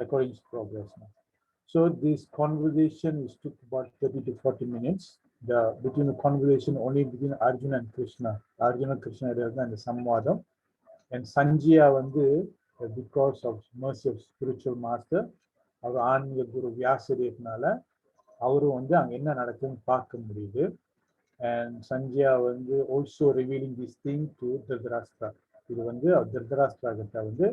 recording is progress now. So this conversation is took about 30 to 40 minutes. Between the conversation only between Arjuna and Krishna. Arjuna Krishna and the Samvadam. And Sanjaya வந்து because of mercy of spiritual master, அவர் ஆன்மீக குரு வியாசதேவனால அவரும் வந்து அங்க என்ன நடக்குதுன்னு பார்க்க முடியுது. And Sanjaya வந்து also revealing this thing to Dhritarashtra. இது வந்து Dhritarashtra கிட்ட வந்து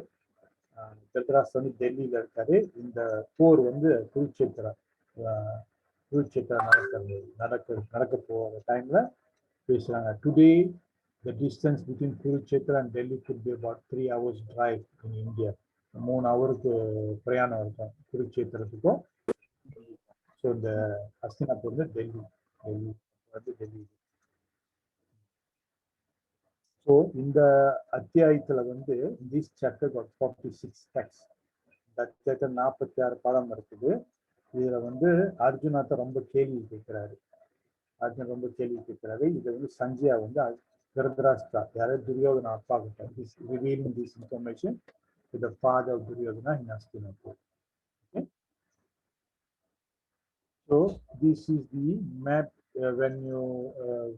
Dhritarashtra வந்து டெல்லியில இருக்காரு. இந்த போர் வந்து குருட்சேத்திரா நடக்க போற டைம்ல பேசுறாங்க. Today the distance between Kurukshetra and Delhi could be about 3 hours drive in India. 3 hours பிரயாணம் இருக்கும் குருக்ஷேத்திரத்துக்கும். ஸோ இந்த ஹஸ்தினாபூர் வந்து டெல்லி. ஸோ இந்த அத்தியாயத்துல வந்து this chapter got 46 texts. இந்த அத்தியாயத்தில் 46 பாடம் இருக்குது. இதுல வந்து அர்ஜுனாத்த ரொம்ப கேள்வி கேட்கிறாரு. இதை வந்து சஞ்சயா வந்து Dhritarashtra, யாராவது துரியோதனா அப்பா கிட்ட revealing this information to the father of Duryodhana in Hastinapur. Okay? So this is the map. When you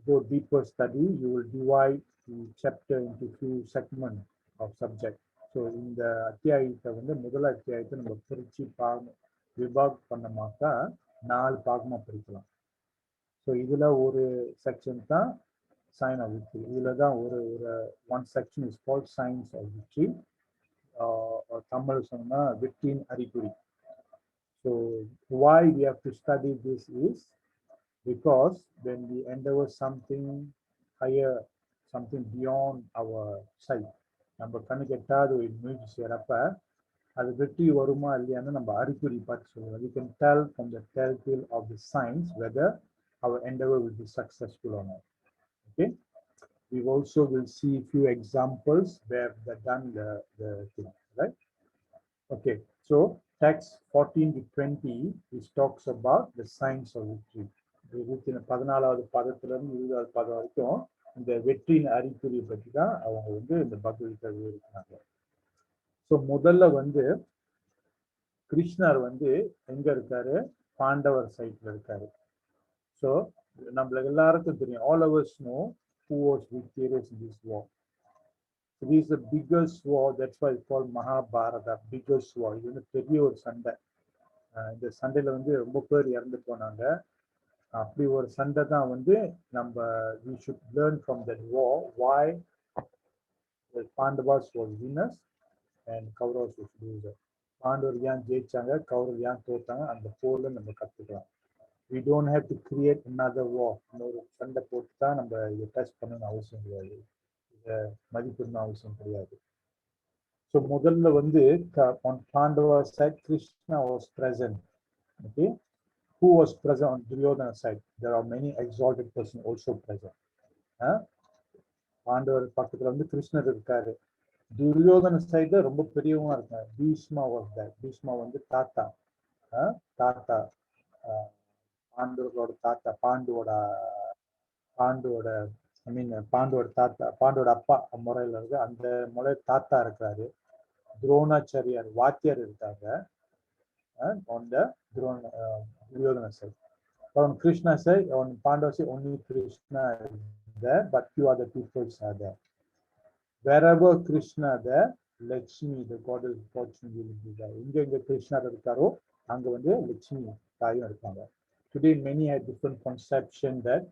go deeper study, you will divide the chapter into few segments of subject. So இந்த அத்தியாயத்தை வந்து முதல் அத்தியாயத்தை நம்ம பிரிச்சு விபாக் பண்ணமாக்கா 4 பாகமா பிரிக்கலாம். So இதுல ஒரு செக்ஷன் தான் sign of victory. இதுல தான் ஒரு one section is called signs of victory. Tamil சொன்னா வெற்றியின் அறிகுறி. So why we have to study this is because when we endeavor something higher, something beyond our sight, நம்ம கண்ணுக்கு எட்டாத ஒரு முயற்சி செய்யறப்ப அது வெற்றி வருமா இல்லையான்னு நம்ம அறிகுறி பார்த்து சொல்லுவோம். We can tell from the telltale of the signs whether our endeavor will be successful or not. Okay, we also will see a few examples where they've done the thing, right? Okay, so text 14 to 20 which talks about the signs of victory. 14வது பாதத்திலிருந்து 20வது பாதம் வரைக்கும் இந்த வெற்றியின் அறிகுறி பற்றி தான் அவங்க வந்து இந்த பகவத்கீதை விவரிக்கிறாங்க. ஸோ முதல்ல வந்து கிருஷ்ணர் வந்து எங்க இருக்காரு? பாண்டவர் சைட்ல இருக்காரு. ஸோ நம்மளுக்கு எல்லாருக்கும் தெரியும், all of us know who was victorious in this war. So this is the biggest war, that's why it's called Mahabharata, biggest war. இது வந்து பெரிய ஒரு சண்டை. இந்த சண்டையில வந்து ரொம்ப பேர் இறந்து போனாங்க. அப்படி ஒரு சண்டை தான் வந்து நம்ம we should learn from that war why the Pandavas was winners and Kauravas was losers. பாண்டவர் ஏன் ஜெயிச்சாங்க, கௌரவர் ஏன் தோத்தாங்க, அந்த போர்ல நம்ம கத்துக்கலாம். We don't have to create another war. இன்னொரு சண்டை போட்டு தான் நம்ம இதை டெஸ்ட் பண்ணணும்னு அவசியம் கிடையாது, இதை மதிப்பிடணும் அவசியம் கிடையாது. ஸோ முதல்ல வந்து on Pandava side, Krishna was present. Okay, who was present on Duryodhana side? There are many exalted person also present. பாண்டவர் பக்கத்துல வந்து கிருஷ்ணர் இருக்காரு. துரியோதன சைடு ரொம்ப பெரியவங்க இருக்காங்க. Bhishma was there. பீஷ்மா வந்து தாத்தா பாண்டவர்களோட தாத்தா, பாண்டவோட தாத்தா, பாண்டவோட அப்பா முறையில இருக்கு. அந்த முறை தாத்தா இருக்கிறாரு. துரோணாச்சாரியார் வாத்தியார் இருக்காங்க on the Duryodhana side. On Krishna side, on Pandava side, only Krishna is there, but few other peoples are there. Wherever Krishna there, Lakshmi, the goddess of fortune, will be there. எங்க கிருஷ்ணா இருக்காரோ அங்க வந்து லட்சுமி தாயும் இருக்காங்க. Today many have different conception that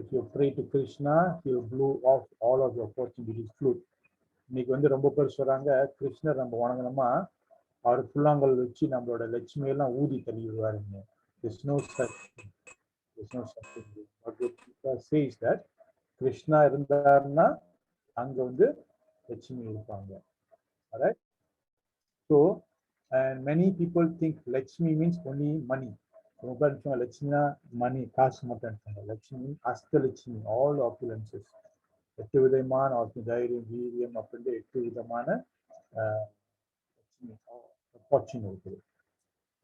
if you pray to Krishna, he will blow off all of your fortune with his flute. இன்னைக்கு வந்து ரொம்ப பேர் சொல்றாங்க கிருஷ்ணர் நம்ம வணங்கணுமா அவர் புல்லாங்கல் வச்சு நம்மளோட லட்சுமி எல்லாம் ஊதி தள்ளி விடுவாருங்க. There's no such thing. Bhagavad-gita says that Krishna இருந்தாருன்னா அங்க வந்து லட்சுமி இருப்பாங்க. Alright? So, and many people think Lakshmi means only money. Lakshmi money, காசு மட்டும் இருக்காங்க. Lakshmi Ashtalakshmi, all opulences. 8 விதமான தைரியம், வீரியம் அப்படின்ற 8 விதமான fortune இருக்குது.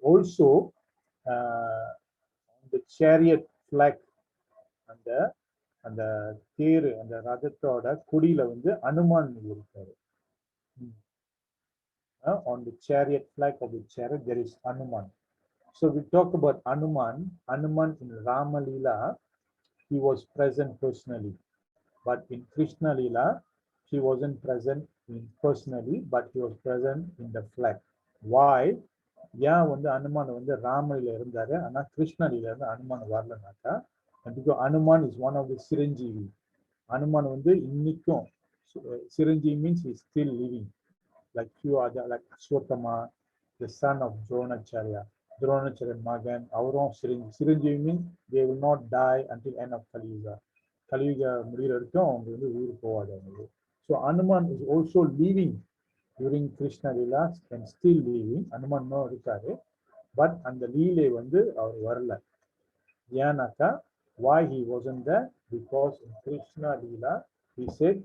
Also, the chariot flag, அந்த தேரு, அந்த ரதத்தோட கொடியில வந்து அனுமான் இருக்காரு. on the chariot flag of the chariot, there is Hanuman. So we talk about Hanuman. Hanuman in Rama Leela, he was present personally. But in Krishna Leela, he wasn't present in personally, but he was present in the flag. Why? ஏன் வந்து அனுமான் வந்து ராமலில இருந்தாரு ஆனா கிருஷ்ணலில இருந்து Hanuman வரலனாக்கா because Hanuman is one of the Chiranjeevi Hanuman வந்து இன்னைக்கும் Chiranjeevi means he is still living like few other like Aswatthama, the son of Dronacharya. Dronacharya Magan, அவரும் Chiranjeevi means they will not die until end of Kali Yuga. Kali Yuga முடிகிற வரைக்கும் அவங்க வந்து உயிர் போகாது அவங்களுக்கு. So Hanuman is also living during Krishna Leela and still living. Hanuman no இருக்காரு but அந்த லீலை வந்து அவர் வரல ஏன்னாக்கா why he wasn't there because in Krishna Leela he said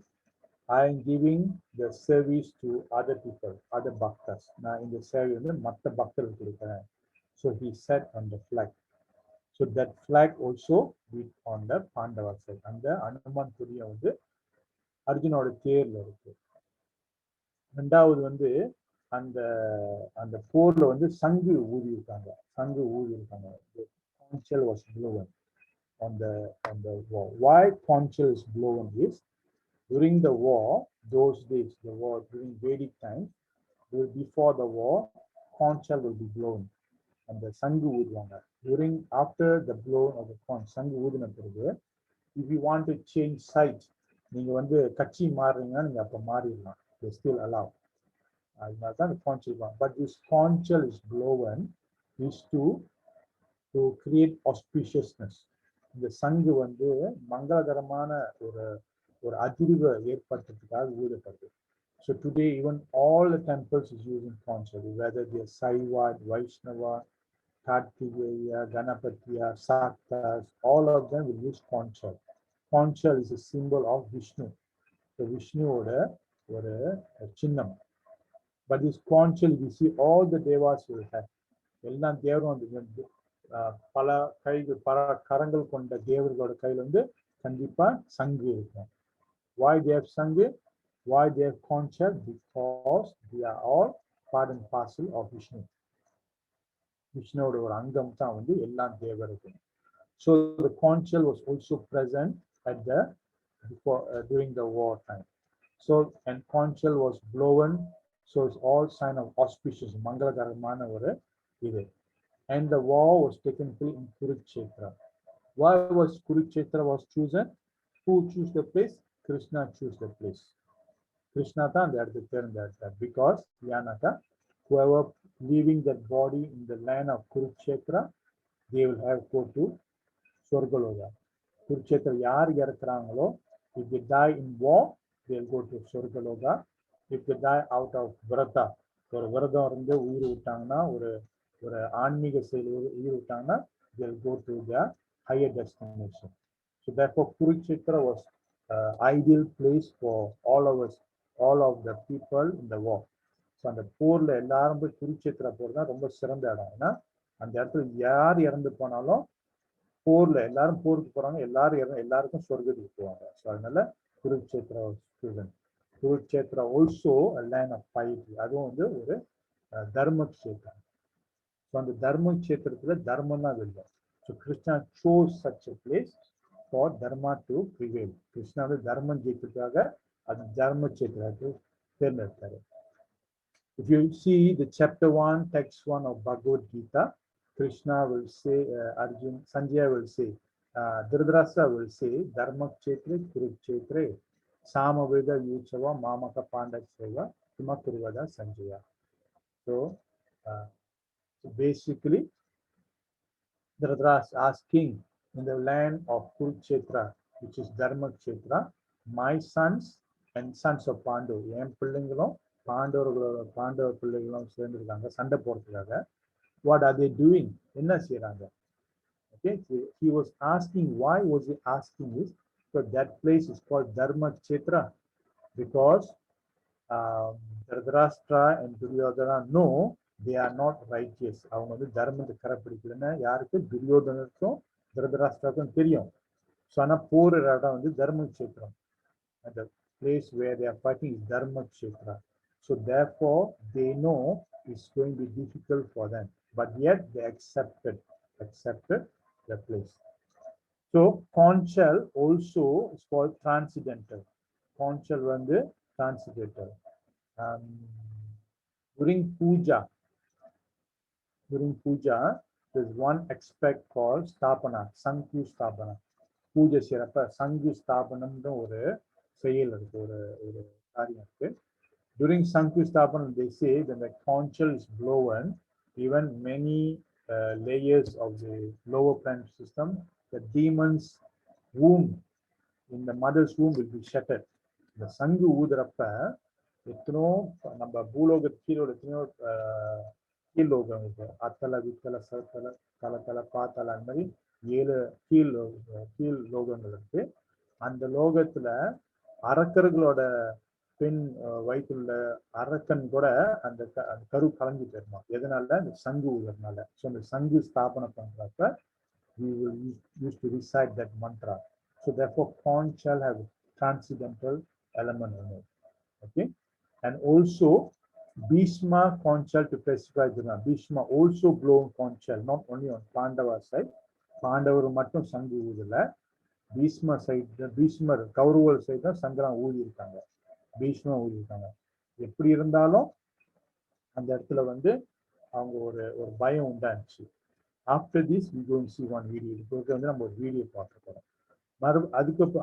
I am giving the service to other people, other bhaktas. நான் இந்த சேவை வந்து மற்ற பக்தர்களுக்கு கொடுக்கிறேன். So he sat on the flag. So that flag also is on the Pandava side. அந்த அனுமான் கொடியை வந்து அர்ஜுனோட தேர்ல இருக்கு. ரெண்டாவது வந்து அந்த அந்த போர்ல வந்து சங்கு ஊதி இருக்காங்க. The conch was blown on the war. Why conch is blown is during the war, those days, the war during Vedic times, before the war, conch will be blown and the sangu ஊதுவாங்க. During after the blow of the conch, sangu ஊதின பிறகு, if you want to change side, நீங்க வந்து கட்சி மாறுறீங்கன்னா நீங்க அப்ப மாறிடலாம். They still allow. அதனால்தான் the conch but this conch is blown is to create auspiciousness. இந்த சங்கு வந்து மங்களகரமான ஒரு அதிர்வை ஏற்படுத்துறதுக்காக ஊதப்படுது. So today even all the temples is using conch, whether they are Saiva, Vaishnava, Kartikeya, Ganapatiya, Saktas, all of them will use conch. Conch is a symbol of Vishnu. So Vishnuவோட ஒரு சின்னம். But this conch, we see all the devas will have. எல்லா தேவரும் வந்து பல கைகள் பல கரங்கள் கொண்ட தேவர்களோட கையில் வந்து கண்டிப்பா சங்கு இருக்கும். Why they have சங்கு? Why they have conch? Because they are all part and parcel of Vishnu. விஷ்ணுவோட ஒரு அங்கம் தான் வந்து எல்லா தேவருக்கும். So the conch was also present at the during the war time. So and conch was blown. So it's all sign of auspicious, மங்களகரமான ஒரு இது. And the war was taken place in Kurukshetra. Why was Kurukshetra was chosen? Who chose the place? Krishna chose the place. Krishna தான் அந்த இடத்துக்கு தேர்ந்தெடுத்தார். Because Yanaka, whoever leaving that body in the land of Kurukshetra, they will have go to Swargaloka. Kurukshetra யார் இறக்குறாங்களோ, if they die in war, they will go to Swargaloka. If they die out of Vrata, ஒரு விரதம் இருந்து உயிர் விட்டாங்கன்னா ஒரு ஆன்மீக செயல் உயிர் விட்டாங்கன்னா they will go to the higher destination. So therefore Kurukshetra was ideal place for all of the people in the war. So அந்த போர்ல எல்லாரும் போய் குருட்சேத்திர போர் தான் ரொம்ப சிறந்த இடம். ஏன்னா அந்த இடத்துல யார் இறந்து போனாலும் போர்ல எல்லாரும் போருக்கு போறாங்க, எல்லாருக்கும் சொர்க்கத்துக்கு போவாங்க. ஸோ அதனால Kurukshetra student. Kurukshetra also land of fight, அதுவும் வந்து ஒரு தர்ம கஷேத்திரம். ஸோ அந்த தர்ம கஷேத்திரத்துல தர்மம் தான் வெல்லும். So Krishna chose such a place for dharma to prevail. Krishna வந்து தர்மம் ஜெயிக்கிறதுக்காக அது தர்ம கஷேத்திரத்தை தேர்ந்தெடுத்தாரு. If you see the chapter 1, text 1 of Bhagavad Gita, Krishna will say, Sanjaya will say, Dhritarashtra will say, Dharma Kshetre, Kurukshetre, Samaveda Yuchava, Mamaka Pandacheva, Himakurvada Sanjaya. So basically, Dhritarashtra asking in the land of Kurukshetra, which is Dharma Kshetra, my sons and sons of Pandu, என் பிள்ளைங்களும் பாண்டவ பிள்ளைகளும் சேர்ந்துருக்காங்க சண்டை போறதுக்காக. What are they doing? என்ன செய்யறாங்க? Okay, so he was asking, why was he asking this? So that place is called Dharma Kshetra because Dhritarashtra and Duryodhana know they are not righteous. அவங்க வந்து தர்மத்தை கடைப்பிடிக்கலன்னு யாருக்கு? துரியோதனருக்கும் திருதராஷ்டிராவுக்கும் தெரியும். ஸோ ஆனால் போர் இடம் வந்து தர்ம கஷேத்திரம். The place where they are fighting is Dharma Kshetra. So therefore, they know it's going to be difficult for them, but yet they accepted the place. So conch shell also is called transcendental. Conch shell வந்து transcendental. Um, during puja, there's one aspect called stapana, Sankhu Stapana. பூஜை செய்யறப்ப சங்கு ஸ்தாபனம்னு ஒரு செயல் இருக்கு, ஒரு காரியம் இருக்கு. During Sankhu Sthapanam, they say when the conch shell is blown, even many layers of the lower planet system, the demon's womb in the mother's womb will be shattered. இந்த சங்கு ஊதுறப்ப எத்தனோ நம்ம பூலோகத்து கீழோட எத்தனையோ கீழ் லோகம் இருக்கு. அத்தலை வித்தலை சத்தலை தலத்தலை பாத்தலை அந்த மாதிரி 7 கீழ் லோகங்கள் இருக்கு. அந்த லோகத்துல அரக்கர்களோட பெண் வயிற்றுள்ள அரக்கன் கூட அந்த கரு கலங்கி போயிருமா. எதனால? இந்த சங்கு ஊதுறதுனால. ஸோ இந்த சங்கு ஸ்தாபனை பண்றப்ப we will use to recite that mantra. So therefore conch shell have transcendental element in it. Okay, and also Bhishma conch shell to specify Durga. Bhishma also blown conch shell, not only on Pandava side. பாண்டவர் மட்டும் சங்கு ஊதல, Bhishma side, பீஷ்மர் கௌரவர் side தான் சங்கரம் ஊதியிருக்காங்க, பீஷ்மா ஊதியிருக்காங்க. எப்படி இருந்தாலும் அந்த இடத்துல வந்து அவங்க ஒரு பயம் உண்டாச்சு. After this we go and see one video. இப்போ வந்து நம்ம ஒரு வீடியோ பார்க்க போறோம்.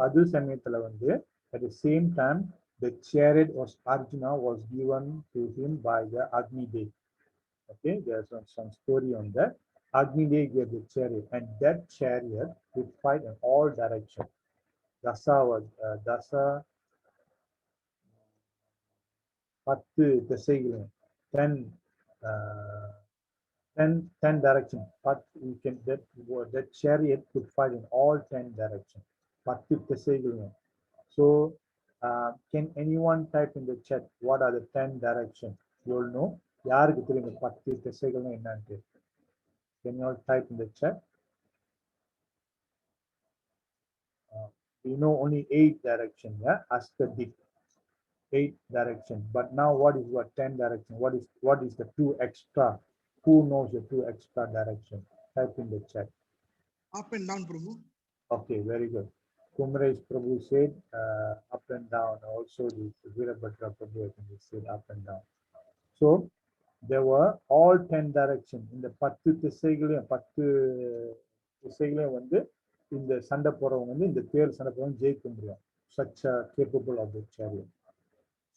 அது சமயத்துல வந்து at the same time the chariot was Arjuna was given to him by the Agni Dev. Okay, there's some story on that. Agni Dev gave the chariot, and that chariot would fight in all directions. Dasa 10 திசைகளும் 10 directions. But you can that chariot could fight in all 10 directions. 10 திசைகளும். So can anyone type in the chat what are the 10 directions? You all know. யாருக்கு தெரியும் 10 திசைகளும் என்னன்னு? Can you all type in the chat? We know only 8 directions, yeah, Astadik, 8 directions. But now what is 10 directions? What is the 2 extra? Who knows the 2 extra directions? Type in the chat. Up and down, Prabhu. Okay, very good. Kumresh Prabhu said up and down. Also, the Virabhadra Prabhu said up and down. So there were all 10 directions. In the 10 திசைகளையும் வந்து இந்த சண்டை போறவங்க வந்து இந்த தேர் சண்டை போறவங்க ஜெயிக்க முடியும். Such a capable of the chariot.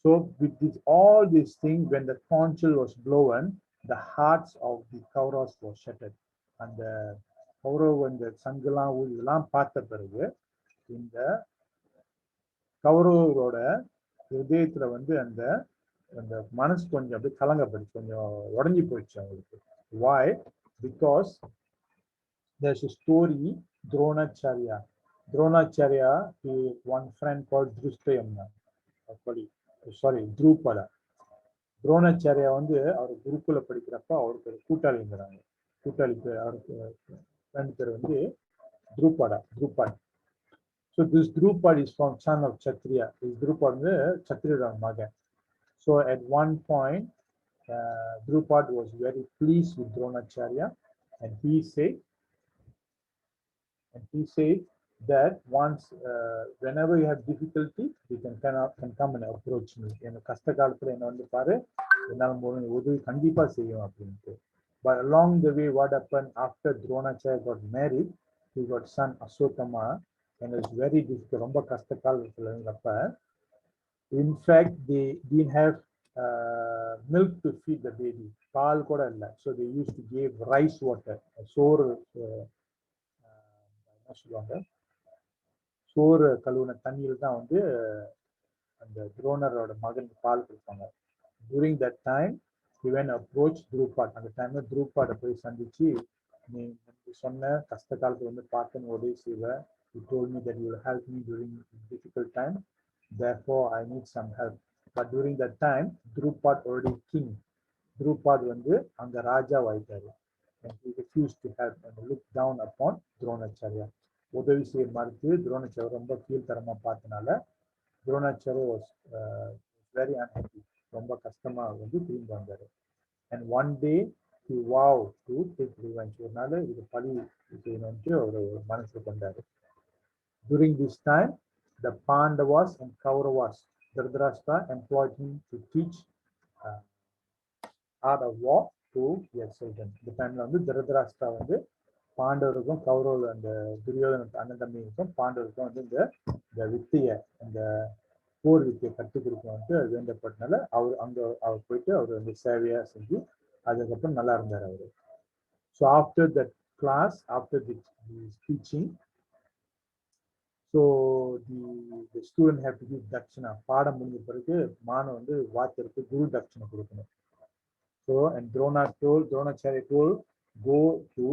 So with all these things, when the conch shell was blown, the hearts of the Kauravas were shattered. அந்த கௌரவ இந்த சங்கெல்லாம் இதெல்லாம் பார்த்த பிறகு இந்த கௌரவரோட இதயத்துல வந்து அந்த அந்த மனசு கொஞ்சம் அப்படியே கலங்கப்படுச்சு, கொஞ்சம் உடஞ்சி போயிடுச்சு அவங்களுக்கு. Why? Because there's a story, Dronacharya. Dronacharya, one friend called Drushtayamna. Sorry, Drupada. Dronacharya வந்து அவர் குருகுல படிக்கிறப்ப அவருக்கு ஒரு கூட்டாளி இருந்தாங்க. கூட்டாளி அவருக்கு ரெண்டு பேர் வந்து Drupad. So this Drupad is from son of Kshatriya. This Drupad வந்து Kshatriya மகன். So at one point, Drupad was very pleased with Dronacharya, and he said that once, whenever you have difficulty, you can come and approach me. எனக்கு கஷ்ட காலத்துல என்ன வந்து பாரு, என்னால உதவி கண்டிப்பா செய்யும் அப்படின்ட்டு. But along the way, what happened after Dronacharya got married, he got son Aswatthama, and it was very difficult. ரொம்ப கஷ்ட காலத்துல இருந்தப்ப, in fact, they didn't have milk to feed the baby. பால் கூட இல்லை. So they used to give rice water, சோறு என்ன சொல்லுவாங்க, சோறு கழுவுன தண்ணியில் தான் வந்து அந்த துரோணரோட மகனுக்கு பால் கொடுப்பாங்க. During that time, he went approach Drupad. அந்த டைம்ல Drupad போய் சந்திச்சு, நீ சொன்ன கஷ்ட காலத்துல வந்து பார்த்து உதவி செய்வ. You told me that you will help me during difficult time. Therefore, I need some help. But during that time, Drupad already king. Drupad வந்து அங்க ராஜா ஆயிட்டாரு. And he refused to help and looked down upon Dronacharya. உதவி செய்ய மறுத்து Dronacharya ரொம்ப கீழ்த்தரமா பார்த்தனால Dronacharya was very unhappy. ரொம்ப கஷ்டமா வந்து திரும்பி வந்தாரு. And one day he vowed to take revenge. ஒரு நாள் இது பழி செய்யணும்னு ஒரு மனசு கொண்டாரு. During this time, the Pandavas and Kauravas, Dhritarashtra employed him to teach uh, art of war to their children. இந்த டைம்ல வந்து திருதராஷ்டிரா வந்து பாண்டவருக்கும் கௌரவ அந்த துரியோதன அண்ணன் தம்பிக்கும் பாண்டவருக்கும் வந்து இந்த வித்தையை இந்த போர் வித்தையை கற்றுக் கொடுக்கணும்ட்டு வேண்டப்பட்டனால அவர் போயிட்டு அவர் வந்து சேவையா செஞ்சு அதுக்கப்புறம் நல்லா இருந்தார் அவரு. So after that class, after the teaching, so the student have to give dakshina. பாடம் முடிஞ்ச பிறகு மாணவன் வந்து வாத்தியருக்கு குரு தட்சிணை கொடுக்கணும். So and Dronacharya told, go to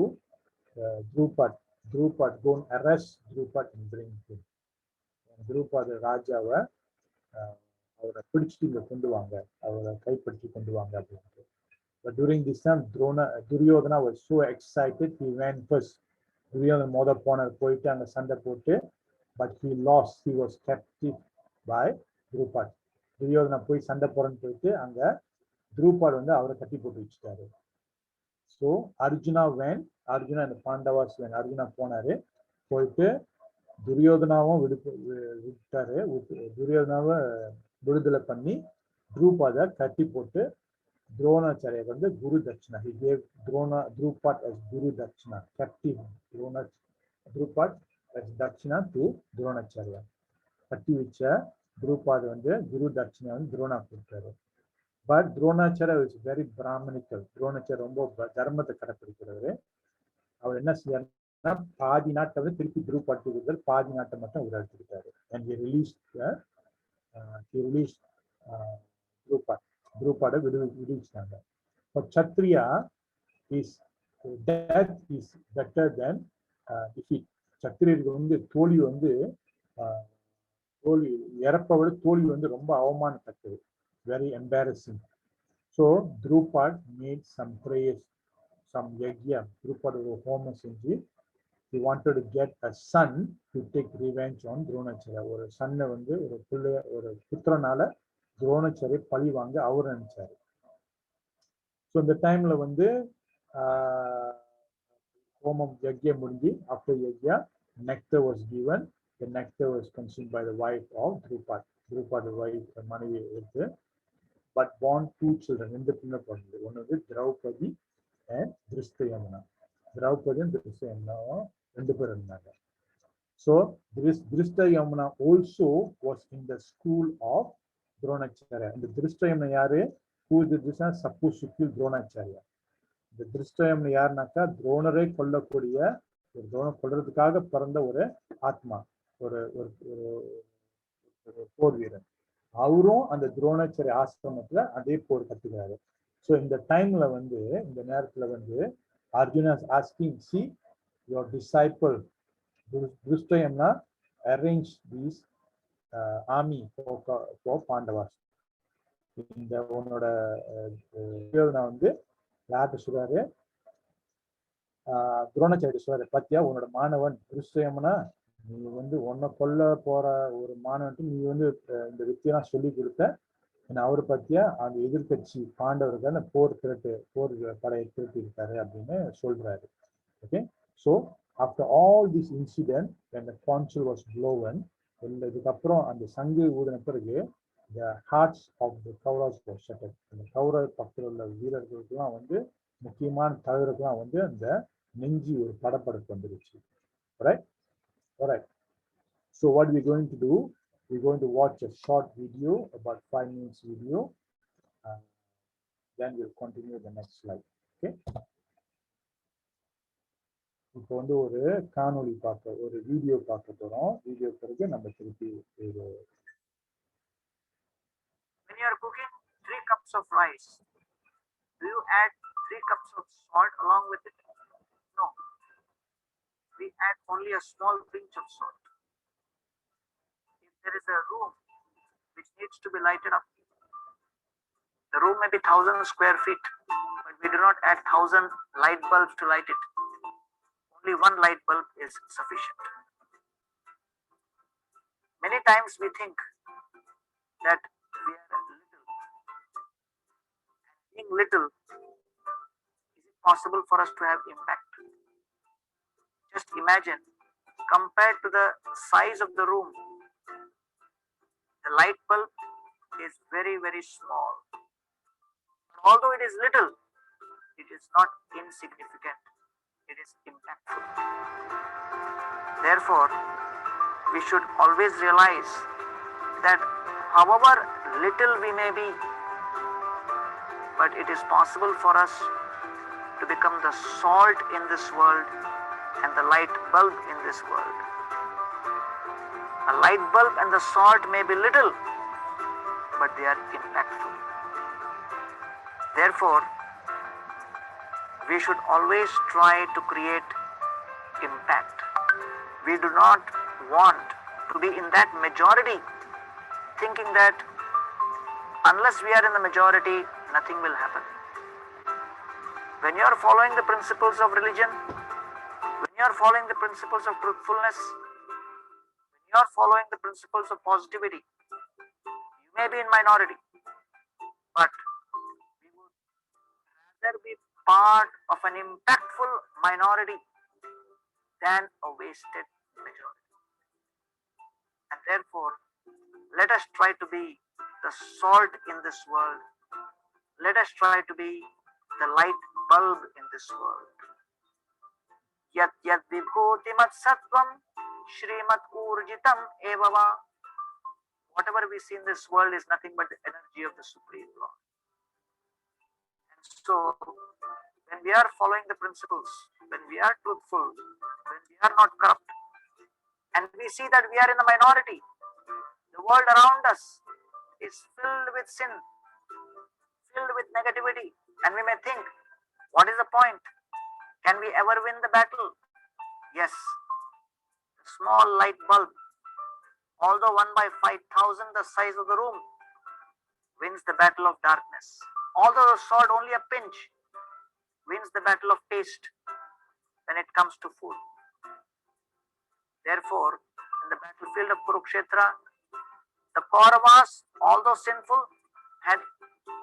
Drupad, go and arrest Drupad and bring him. Drupad ராஜாவை அவரை பிடிச்சிட்டு இங்க கொண்டு வாங்க, அவரை கைப்பற்றி கொண்டு வாங்க அப்படின்ட்டு. But during this time, Duryodhana was so excited, he went first. Duryodhana போயிட்டு அங்க சண்டை போட்டு, but he lost. He was captive by Drupad. Duryodhana போய் சண்டை போறன்னு போயிட்டு அங்க Drupad வந்து அவரை கட்டி போட்டு வச்சுட்டாரு. ஸோ அர்ஜுனா இந்த பாண்டவாஸ் அர்ஜுனா போனாரு, போயிட்டு துரியோதனாவும் விட்டாரு. துரியோதனாவை விடுதலை பண்ணி Drupad கட்டி போட்டு Dronacharya வந்து குரு தட்சிணா. He gave Drupad as Guru Dakshina, captive Drupad as Dakshina to Dronacharya. கட்டி வச்ச Drupad வந்து குரு தட்சிணா வந்து துரோணா கொடுத்தாரு. But Dronacharya is very Brahmanical. Dronacharya ரொம்ப தர்மத்தை கடைப்பிடிக்கிறவரு. அவர் என்ன செய்யாருன்னா பாதி நாட்டை வந்து திருப்பி Drupad கொடுத்தாரு, பாதி நாட்டை மட்டும் அவர் எடுத்துக்கிட்டாரு. And he released Drupad விடுவிச்சாங்க. For Kshatriya, his death is better than defeat. சத்திரியருக்கு வந்து தோல்வி வந்து இறப்பை விட தோல்வி வந்து ரொம்ப அவமானத்தக்கது, very embarrassing. So Drupad made some prayers, some yagya. Drupad ஒரு ஹோமம் செஞ்சு he wanted to get a son to take revenge on Dronacharya. ஒரு சன்னை வந்து ஒரு புத்திரனால Dronacharya பழி வாங்க அவர் நினைச்சாரு. ஸோ இந்த டைம்ல வந்து ஹோமம் யக்யா முடிஞ்சு, after yagya nectar was given. The nectar was consumed by the wife of Drupad. Drupad wife மனைவி எடுத்து, but born 2 children. 2 பிள்ளை பிறந்தது. ஒன்று வந்து Draupadi and Drishtadyumna. Draupadi and Drishtadyumna 2 பேர் இருந்தாங்க. So Drishtadyumna also was in the school of Dronacharya. இந்த Drishtadyumna யாரு? Who is Drishtadyumna? Supposed to kill Dronacharya. இந்த Drishtadyumna யாருனாக்கா துரோணரை கொல்லக்கூடிய, ஒரு துரோணம் கொல்றதுக்காக பிறந்த ஒரு ஆத்மா, ஒரு போர் வீரன். அவரும் அந்த Dronacharya ஆசிரமத்துல அதே போர் கத்துக்கிறாரு. ஸோ இந்த டைம்ல வந்து இந்த நேரத்துல வந்து Arjuna is asking, see, your disciple Drishtadyumna arrange these army for Pandavas. இந்த உன்னோட நான் வந்து யார்கிட்ட சொல்றாரு, Dronacharya சொல்றாரு, பாத்தியா உன்னோட மாணவன் Drishtadyumna, நீ வந்து உன்னை கொல்ல போற ஒரு மாணவன் நீ வந்து இந்த வித்தியெல்லாம் சொல்லி கொடுத்த, அவரை பத்தியா அந்த எதிர்கட்சி பாண்டவர்கள் போர் படையை திரட்டி இருக்காரு அப்படின்னு சொல்றாரு. Okay, so after all this incident when the conch was blown, இதுக்கப்புறம் அந்த சங்கு ஊதின பிறகு the hearts of the Kauravas were shattered. அந்த கௌரவ பக்கத்தில் உள்ள வீரர்களுக்கெல்லாம் வந்து முக்கியமான தலைவருக்கெல்லாம் வந்து அந்த நெஞ்சி ஒரு படப்படப்பு வந்துருச்சு. Right? Alright, so what we're going to do, we're going to watch a short video, about 5 minutes video, then we'll continue the next slide. Okay, இப்போ வந்து ஒரு காணொளி ஒரு வீடியோ பார்க்க போறோம். வீடியோ பிறகு நம்ம திருப்பி when you are cooking 3 cups of rice, do you add 3 cups of salt along with it? No, we add only a small pinch of salt. If there is a room which needs to be lighted up, the room may be 1000 square feet, but we do not add 1000 light bulbs to light it. Only 1 light bulb is sufficient. Many times we think that we are little, being little, is it possible for us to have impact? Just imagine, compared to the size of the room, the light bulb is very, very small. Although it is little, it is not insignificant, it is impactful. Therefore, we should always realize that however little we may be, but it is possible for us to become the salt in this world and the light bulb in this world. A light bulb and the salt may be little, but they are impactful. Therefore, we should always try to create impact. We do not want to be in that majority, thinking that unless we are in the majority, nothing will happen. When you are following the principles of religion, when you are following the principles of truthfulness, when you are following the principles of positivity, you may be in minority, but we would rather be part of an impactful minority than a wasted majority. And therefore, let us try to be the salt in this world. Let us try to be the light bulb in this world. Yat yat vibhutimat sattvam shrimat urjitam evava. Whatever we see in this world is nothing but the energy of the Supreme Lord. And so, when we are following the principles, when we are truthful, when we are not corrupt, and we see that we are in the minority, the world around us is filled with sin, filled with negativity, and we may think, what is the point? Can we ever win the battle? Yes, a small light bulb, although won by 5,000 the size of the room, wins the battle of darkness. Although the sword only a pinch, wins the battle of taste when it comes to food. Therefore, in the battlefield of Kurukshetra, the Kauravas, although sinful, had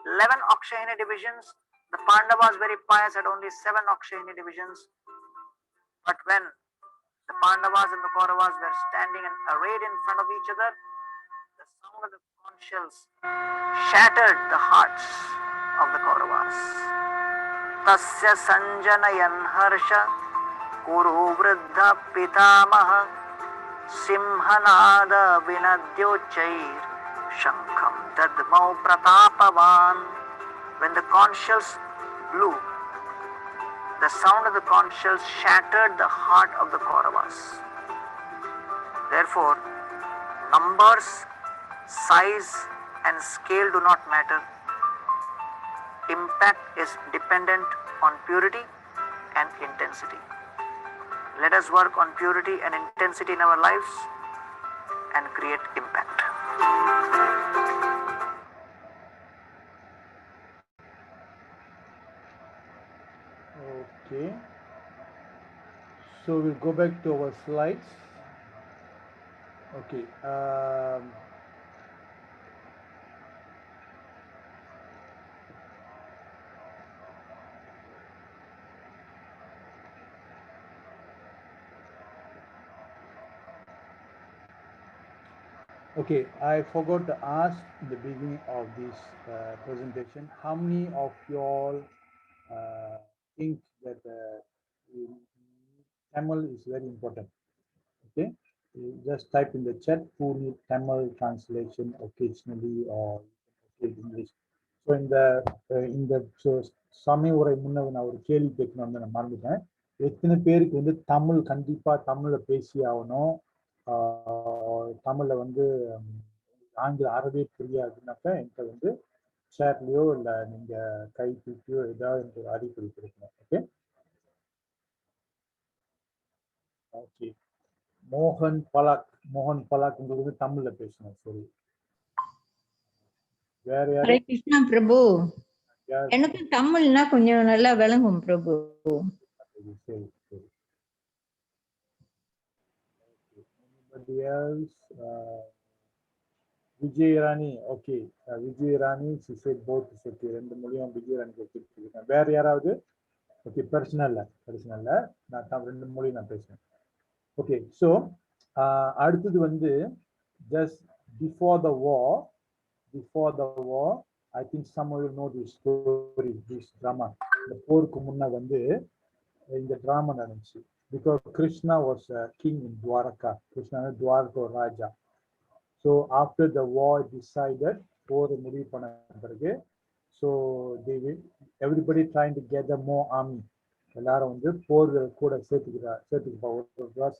11 Akshayani divisions. The Pandavas, very pious, had only 7 Akshayani divisions. But when the Pandavas and the Kauravas were standing and arrayed in front of each other, the sound of the conch shells shattered the hearts of the Kauravas. Tasya sanjanayan harsha kuru vruddha pitamaha simhanada vinadyochair shankham dadmau pratapavan. When the conch shells blew, the sound of the conch shells shattered the heart of the Kauravas. Therefore, numbers, size and scale do not matter. Impact is dependent on purity and intensity. Let us work on purity and intensity in our lives and create impact. Okay. So we'll go back to our slides. Okay. Okay, I forgot to ask in the beginning of this presentation, how many of you all think that Tamil is very important? Okay, you just type in the chat who need Tamil translation occasionally or English. So in the சமய உரை முன்ன நான் ஒரு கேள்வி கேட்கணும் வந்து நான் மறந்துட்டேன். எத்தனை பேருக்கு வந்து தமிழ் கண்டிப்பா தமிழ்ல பேசி ஆகணும், தமிழ்ல வந்து ஆங்கில அறவே புரியாதுன்னாக்க என்கிட்ட வந்து சேட்லயோ இல்லை நீங்க கை தூக்கியோ ஏதாவது எனக்கு ஒரு அறிகுறி கொடுக்கணும். Okay okay. மோகன் பலாக் உங்களுக்கு வந்து தமிழ்ல பேசணும். சரி, வேற ஹரே யாரும்? கிருஷ்ணா பிரபு, எனக்கு தமிழ்னா கொஞ்சம் நல்லா விளங்கும் பிரபு. சரி சரி. Anybody else? Vijayarani, okay. Vijayarani, she said both is okay. ரெண்டு மொழியும் விஜயராணி கொடுத்துருக்கேன். வேற யாராவது? Okay, personal, நான் ரெண்டு மொழி நான் பேசுறேன். Okay, so அடுத்தது வந்து just before the war, I think some of you know this story, this drama. இந்த போருக்கு முன்ன வந்து இந்த drama நடந்துச்சு. Because Krishna was a king in Dwaraka. Krishna Dwaraka Raja. So after the war decided for முடிவு பண்ண பிறகு, so everybody trying to gather more army. எல்லாரும் வந்து போர் கூட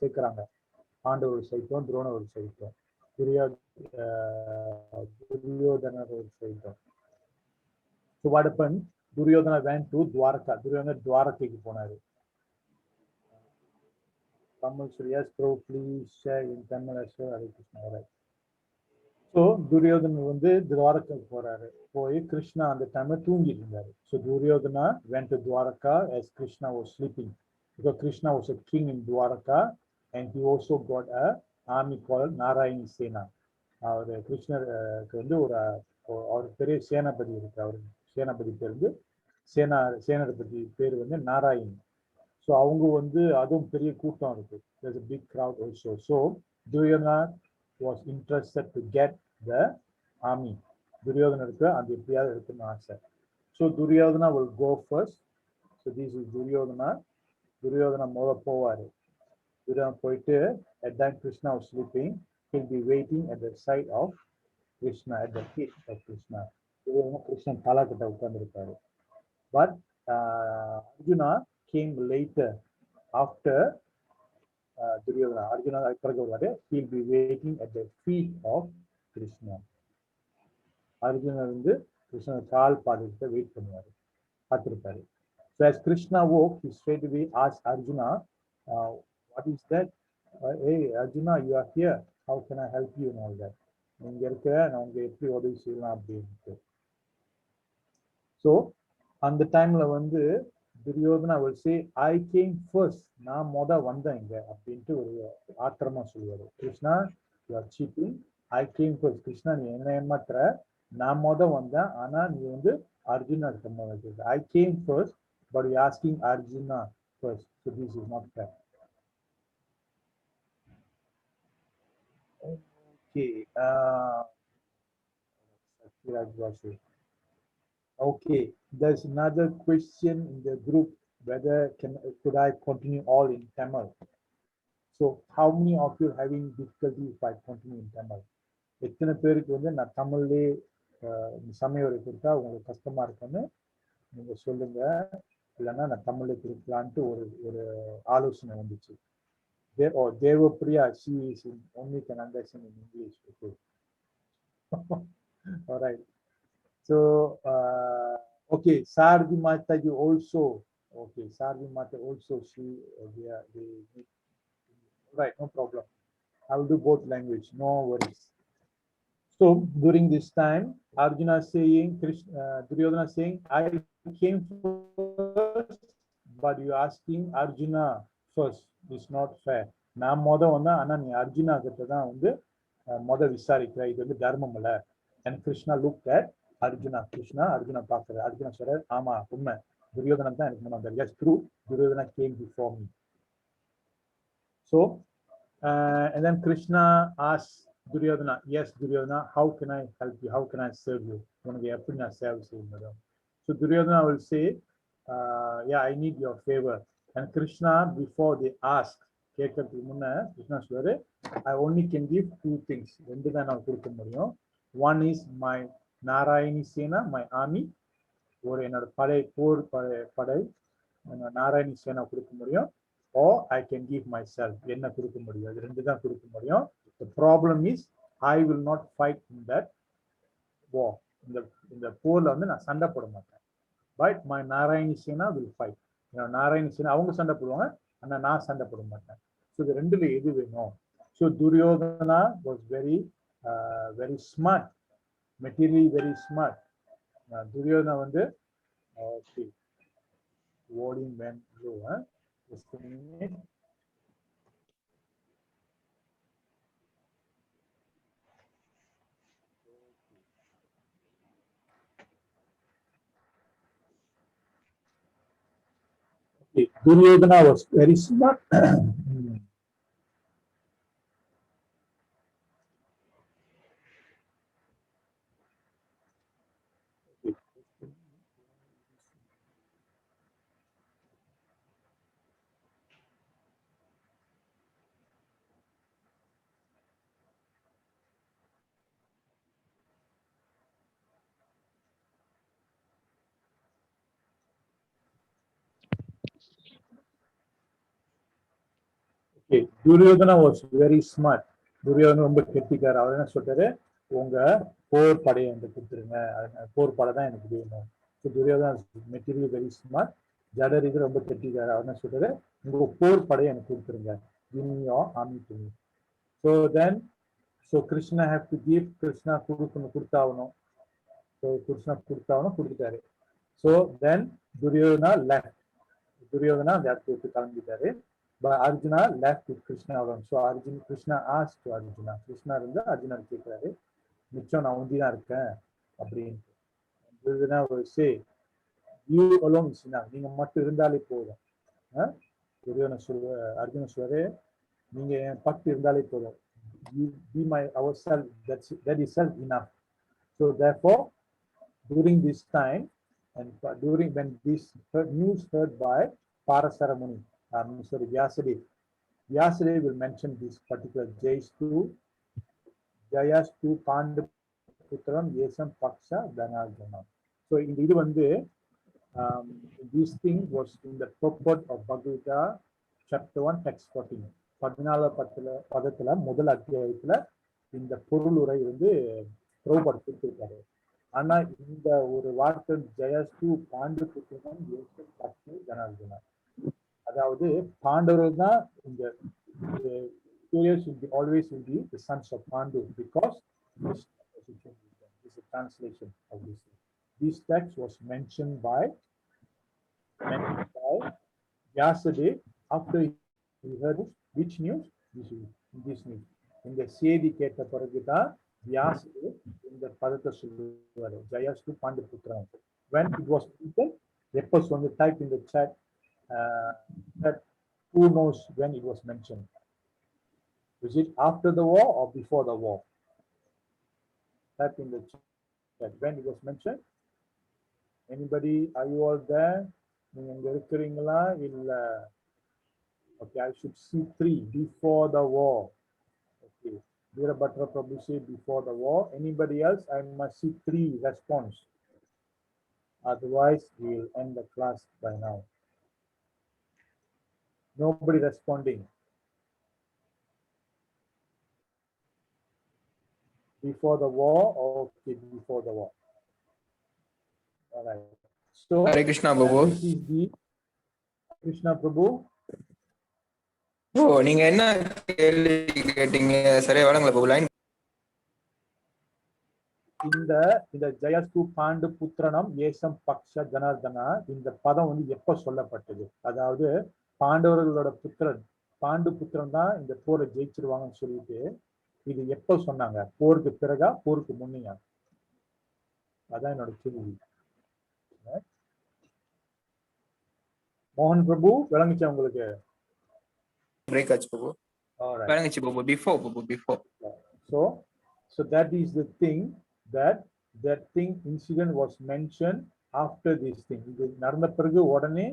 சேர்க்கிறாங்க. பாண்டவர் ஒரு சைட்டம், துரோணர் ஒரு சைட்டம், துரியோதனர் ஒரு சைட்டம். So what happened? Duryodhana went to Dwaraka. Duryodhana Dwarakaக்கு போனாரு. Tamil, yes, bro, please share in Tamil as well. Hare Krishna. Alright. So Duryodhana வந்து Dwaraka போறாரு. போய் Krishna அந்த டைம்ல தூங்கிட்டு இருந்தாரு. So Duryodhana went to Dwaraka as Krishna was sleeping. Because Krishna was a king in Dwaraka and he also got a army called Narayani Sena. அவர் கிருஷ்ணருக்கு வந்து ஒரு பெரிய சேனாபதி இருக்கு. அவர் சேனாபதி பேர் வந்து சேனாபதி பேர் வந்து நாராயண். ஸோ அவங்க வந்து அதுவும் பெரிய கூட்டம் இருக்கு. There's a big crowd also. So Duryodhana was interested to get the army. துரியோதனருக்கு அது எப்படியாவது இருக்குன்னு ஆசை. So Duryodhana will go first. So this is Duryodhana. Duryodhana முதல்ல போவாரு. Duryodhana போயிட்டு at that Krishna was sleeping, he'll be waiting at the side of Krishna, at the feet of Krishna. Duryodhana Krishna தலை கிட்ட உட்கார்ந்திருப்பாரு. But Arjuna came later after Duryodhana. Arjuna he'll be waiting at the feet of Krishna. Arjuna வந்து Krishna கால் பாதத்தை wait பண்ணுவாரு, பார்த்திருப்பாரு. So as Krishna woke, he straight away asked Arjuna, what is that? Hey Arjuna, you are here. How can I help you and all that? நீங்க இருக்க, நான் உங்க எப்படி உதவி செய்யலாம் அப்படின்ட்டு. So அந்த டைம்ல வந்து Duryodhana will say, I came first. நான் வந்தேன் இங்க அப்படின்ட்டு ஒரு ஆத்திரமா சொல்லுவாரு. Krishna, you are cheating. I came first. Krishna, நீ என்ன ஏமாத்துற? நான் வந்தேன், ஆனா நீ வந்து Arjuna கிட்ட I came first, but you're asking Arjuna first. So this is not fair. Okay. Okay, there's another question in the group, whether could I continue all in Tamil? So how many of you are having difficulty if I continue in Tamil? எத்தனை பேருக்கு வந்து நான் தமிழ்லே சமயம் கொடுத்தா உங்களுக்கு கஷ்டமா இருக்குன்னு நீங்க சொல்லுங்க, இல்லைன்னா நான் தமிழ்ல திருப்பலான்ட்டு ஒரு ஆலோசனை வந்துச்சு. Devapriya, she is only can understand in English. Okay. All right. So, okay, Sarvi Mata, you also, okay, Sarvi Mata also, they right, no problem. I will do both language, no worries. So, during this time, Arjuna saying, Duryodhana saying, I came first, but you asking Arjuna first. It's not fair. நான் வந்தா, ஆனா நீ அர்ஜுனா கிட்ட தான் வந்து விசாரிக்கிற, இது வந்து தர்மம் இல்ல. And Krishna looked at Arjuna. Arjuna பார்க்கிறார். Arjuna சொல்றார், ஆமா உண்மை, துரியோதனன் தான் எனக்கு முன்னாடி. Yes, true. Duryodhana came before me. So, and then Krishna asked Duryodhana, yes, Duryodhana, how can I help you? How can I serve you? உனக்கு எப்படி நான் சேவை செய்யணும்? So Duryodhana will say, yeah, I need your favor. And Krishna, before they ask, கேட்கறதுக்கு முன்ன கிருஷ்ணா சொல்றாரு, I only can give two things. ரெண்டு தான் நான் கொடுக்க முடியும். One is my Narayani Sena, my army. ஒரு என்னோட படை நாராயணி சேனா கொடுக்க முடியும். Or I can give myself. என்ன கொடுக்க முடியும்? அது ரெண்டு தான் கொடுக்க முடியும். The problem is I will not fight in that war. இந்த போர்ல வந்து நான் சண்டை போட மாட்டேன். But my Narayani Sena will fight. Narayani சேனா அவங்க சண்டை போடுவாங்க, ஆனா நான் சண்டை போட மாட்டேன். So இது ரெண்டுல எது வேணும்? So Duryodhana was very smart, materially very smart. Duryodhana வந்து okay, volume went low, just a minute. Duryodhana was very smart. Okay, Duryodhana was very smart. Duryodhana ரொம்ப கெட்டிக்கார். அவர் என்ன சொல்றாரு, உங்க போர் படையை எனக்கு கொடுத்துருங்க, போர் படை தான் எனக்கு வேணும். So Duryodhana material very smart. ஜடர் இது ரொம்ப கெட்டிக்கார். அவர் என்ன சொல்றாரு, உங்க போர் படையை எனக்கு கொடுத்துருங்க, army to me. So then Krishna have to give, Krishna கொடுத்தாகணும். ஸோ கிருஷ்ணா கொடுத்துட்டாரு. So then Duryodhana left. Duryodhana அந்த இடத்துல விட்டு கிளம்பிட்டாரு. But Arjuna left with Krishna alone. So Krishna asked to Arjuna. Krishna இருந்தா அர்ஜுனா கேட்கிறாரு, மிச்சம் நான் ஒண்டி தான் இருக்கேன் அப்படின்ட்டு. Arjuna will say, you alone is enough. நீங்க மட்டும் இருந்தாலே போதும். அர்ஜுனா சொல்றாரு, நீங்க என் பக்கத்து இருந்தாலே போதும். You be my ourself. That is self enough. So therefore, during this time and when this news heard by Parasara Muni, Vyasadeva will mention this particular Jayastu Pandu Putram Yesam Paksha Dhanarjana. So in இது வந்து this thing was in the purport of Bhagavad Gita chapter 1 text 14. 14 பதத்துல முதல் அத்தியாயத்துல இந்த பொருளுரை வந்து பிரபுபாத் கொடுத்திருக்காரு. ஆனா இந்த ஒரு வார்த்தை ஜெயஸ்து பாண்டு புத்திரம் ஏசம் பக்ஷ தனார்ஜனா, அதாவது பாண்டவர்கள் தான் இந்த always will be the sons of Pandu, because this is a translation of this. This text was mentioned by Vyasadeva after he heard which news? This news. In the Sedi Keta Paragita, Vyasadeva in the Padata Suluvaru, Jayastu Pandu Putram. When it was written, Repos on the type in the chat, that who knows when it was mentioned. Was it after the war or before the war? Type in the chat when it was mentioned. Anybody, are you all there? Okay, I should see 3 before the war. Okay, Veerabhadra Prabhu said before the war. Anybody else? I must see 3 response. Otherwise, we will end the class by now. Nobody responding. Before the war or okay, before the war. All right. So Hare Krishna Prabhu. This is the Krishna Prabhu. ஓ, நீங்க என்ன கேள்வி கேட்டீங்க? சரியா வழங்கல பிரபு line. இந்த ஜெயஸ்து bond புத்திரனம் ஏசம் பக்ஷ Janardhana, இந்த பதம் வந்து எப்ப சொல்லப்பட்டது? அதாவது பாண்டவர்களோட பாண்டு புத்திரன் தான் இந்த போரை ஜெயிச்சிருவாங்கன்னு சொல்லிட்டு இது எப்ப சொன்னாங்க? போருக்கு பிறகா, போருக்கு முன்னையா? அதான் என்னோட கேள்வி. மோகன் பிரபு, விளங்குச்சா உங்களுக்கு? பிரேக் ஆச்சு பிரபு. விளங்குச்சு பிரபு. Before. So that is the thing, that thing incident was mentioned after this thing. இது நடந்த பிறகு உடனே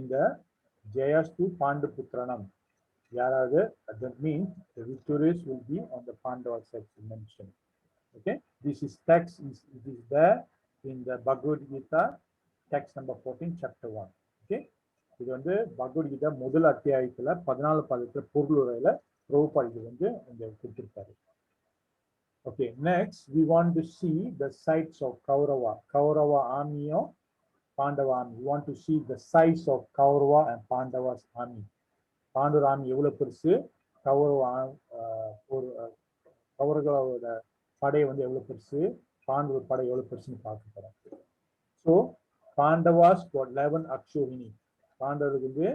இந்த ஜெயஸ்து பாண்டு புத்திரனம் யாராவது, that means the victorious will be on the Pandava side mentioned. Okay, this is text it is there in the Bhagavad Gita text number 14 chapter 1. Okay, இது வந்து பகவத் கீதா முதல் அத்தியாயத்துல 14 பதத்துல பொருளுரையில பிரபுபாத் இது வந்து இங்க கொடுத்திருக்காரு. Okay, next we want to see the sides of Kaurava army or Pandava army. We want to see the size of Kaurava and Pandava's army. Pandava army எவ்வளவு பெருசு, கௌரவர்களோட படை வந்து எவ்வளவு பெருசு, பாண்டவ படை எவ்வளவு பெருசுன்னு பார்க்க போறோம். So Pandavas got 11 அக்ஷோஹினி. பாண்டவருக்கு வந்து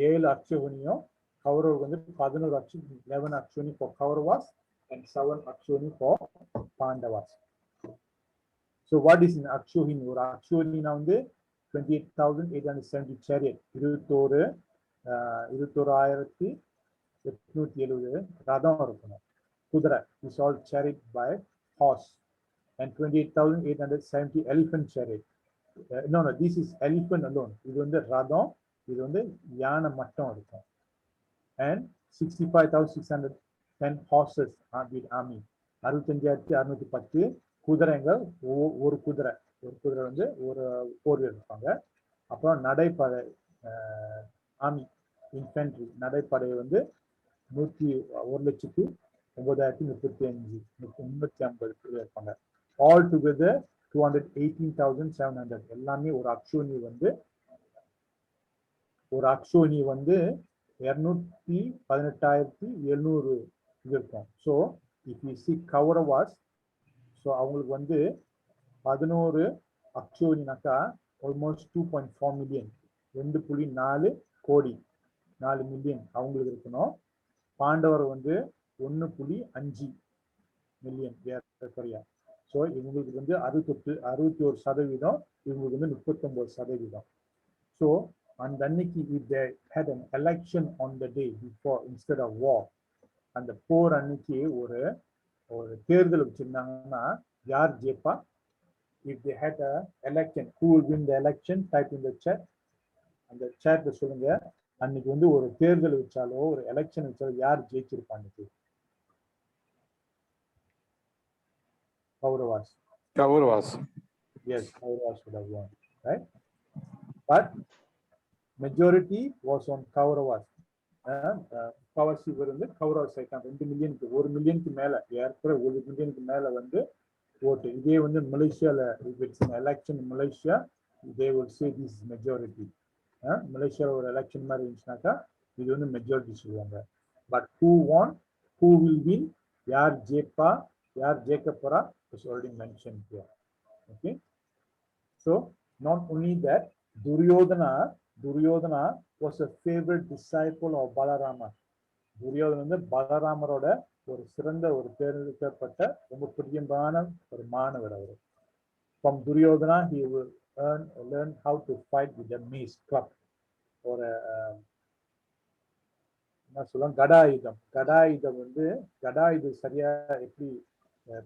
7 அக்ஷோஹினியும், கௌரவருக்கு வந்து 11 அக்ஷோஹினி for Kauravas and 7 Akshoni for Pandavas. So what is an Akshoni? ஒரு அக்ஷோனினா வந்து 28,870 chariot. 21,870 ரதம் இருக்கணும். குதிரை is all chariot by horse. And 28,870 elephant chariot. No, this is elephant alone. இது வந்து ரதம், இது வந்து யானை மட்டும் இருக்கும். And 65,610 horses with army. 65,610 குதிரைகள், ஒரு குதிரை வந்து ஒரு போர் இருப்பாங்க. அப்புறம் நடைப்படை ஆர்மி இன்ஃபென்ட்ரி நடைப்படை வந்து 1,09,35,350 பேர் இருப்பாங்க. All together 218,700. எல்லாமே ஒரு அக்ஷோனி வந்து 218,700 இருக்கும். So if you see Kauravas, so அவங்களுக்கு வந்து 11 அக்ஷோனினாக்கா ஆல்மோஸ்ட் 2.4 மில்லியன், 2.4 கோடி, 4 மில்லியன் அவங்களுக்கு இருக்கணும். பாண்டவர் வந்து 1.5 மில்லியன் ஏறக்குறைய. ஸோ இவங்களுக்கு வந்து 61%, இவங்களுக்கு வந்து 39%. ஸோ அந்த அன்னைக்கு if they had an election on the day before instead of war, அந்த போர் அன்னைக்கு ஒரு தேர்தல் வச்சிருந்தாங்கன்னா யார் ஜெயிப்பா? If they had a election, who will win the election? Type in the chat. அந்த chatல சொல்லுங்க. அன்னைக்கு வந்து ஒரு தேர்தல் வச்சாலோ ஒரு எலெக்ஷன் வச்சாலோ யார் ஜெயிச்சிருப்பாங்க? Kauravas. Yes, Kauravas would have won, right? But majority was on Kauravas. முக்காவாசி இவர் வந்து கௌரவஸ் ஆயிட்டாங்க. 2 மில்லியனுக்கு 1 மில்லியனுக்கு மேல, ஏற்கனவே 1 மில்லியனுக்கு மேல வந்து ஓட்டு. இதே வந்து மலேசியால election Malaysia, they will say this is majority. மலேசியால ஒரு எலெக்ஷன் மாதிரி இருந்துச்சுனாக்கா இது வந்து மெஜாரிட்டி சொல்லுவாங்க. But who won, who will win, யார் ஜெயிப்பா, யார் ஜெயிக்க போறா, is already mentioned here. Okay, so not only that, Duryodhana was a favorite disciple of Balarama. Duryodhanan வந்து பலராமரோட ஒரு சிறந்த ஒரு தேர்ந்தெடுக்கப்பட்ட ரொம்ப பிரியமான ஒரு மாணவர் அவர். From Duryodhana he will learn how to fight with the mace club. ஒரு என்ன சொல்லுவாங்க, கடாயுதம் வந்து கடாயுதம் சரியா எப்படி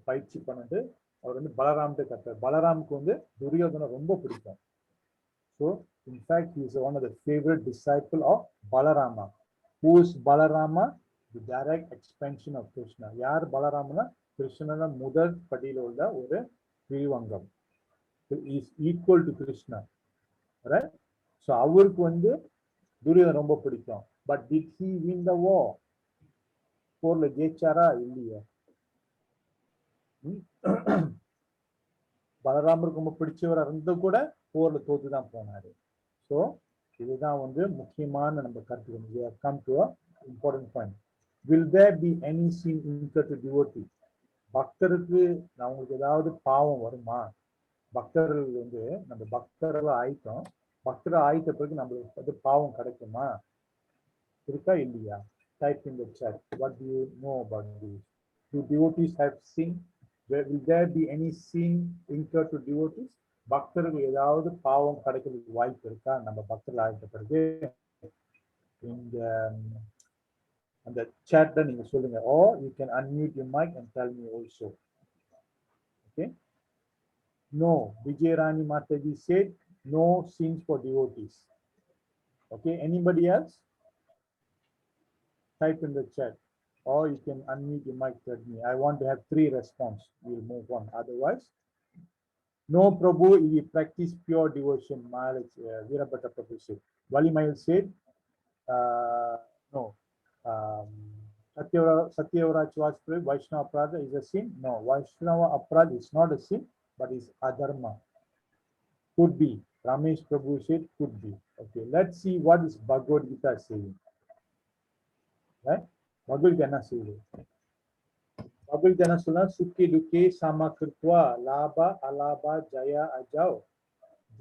பயிற்சி பண்ணிட்டு அவர் வந்து பலராம்கிட்ட கற்றார். பலராமுக்கு வந்து துரியோதனை ரொம்ப பிடிக்கும். So in fact he is one of the favorite disciple of Balarama. Who is Balarama? The direct expansion of Krishna. யார் பலராமனா? கிருஷ்ணன முதல் படியில உள்ள ஒரு பிரிவங்கம். is equal to Krishna, right? So அவருக்கு வந்து துரியோதனை ரொம்ப பிடிக்கும். But did he win the war? போர்ல ஜெயிச்சாரா? இல்லையா. பலராமருக்கு ரொம்ப பிடிச்சவரா இருந்து கூட போர்ல தோத்துதான் போனாரு. ஸோ இதுதான் வந்து முக்கியமான நம்ம கருத்து. We have come to an important point. Will there be any sin incurred to devotee? பக்தருக்கு அவங்களுக்கு ஏதாவது பாவம் வருமா? பக்தர்கள் வந்து நம்ம பக்தர்கள் ஆயிட்டோம், பக்தர் ஆயிட்ட பிறகு நம்மளுக்கு வந்து பாவம் கிடைக்குமா? இருக்கா இல்லையா? Type in the chat. What do you know about this? Do devotees have sin? Will there be any sin incurred to devotees? பக்தர்கள் ஏதாவது பாவம் கிடைக்கிறதுக்கு வாய்ப்பு இருக்கா நம்ம பக்தர்கள் ஆகிட்ட பிறகு? இந்த அந்த chatல நீங்க சொல்லுங்க. Or you can unmute your mic and tell me also. Okay. No, Vijayarani Mataji said no sins for devotees. Okay, anybody else? Type in the chat, or you can unmute your mic. Tell me. I want to have 3 response. We'll move on. Otherwise, no, Prabhu, we practice pure devotion. Maharaj Virabhata Prabhu said. Valimayil said, no. Satyavraj Vajpayee, Vaishnava Aparadha is a sin. No, Vaishnava Aparadha is not a sin, but is adharma. Could be. Ramesh Prabhu said could be. Okay, let's see what is Bhagavad Gita saying. Right? Bhagavad Gita என்ன சொல்லுது? Bhagavad Gita என்ன சொல்லுது? சுக்கி துக்கி சமகிருத்வா lava Alaba ஜயா அஜாவ்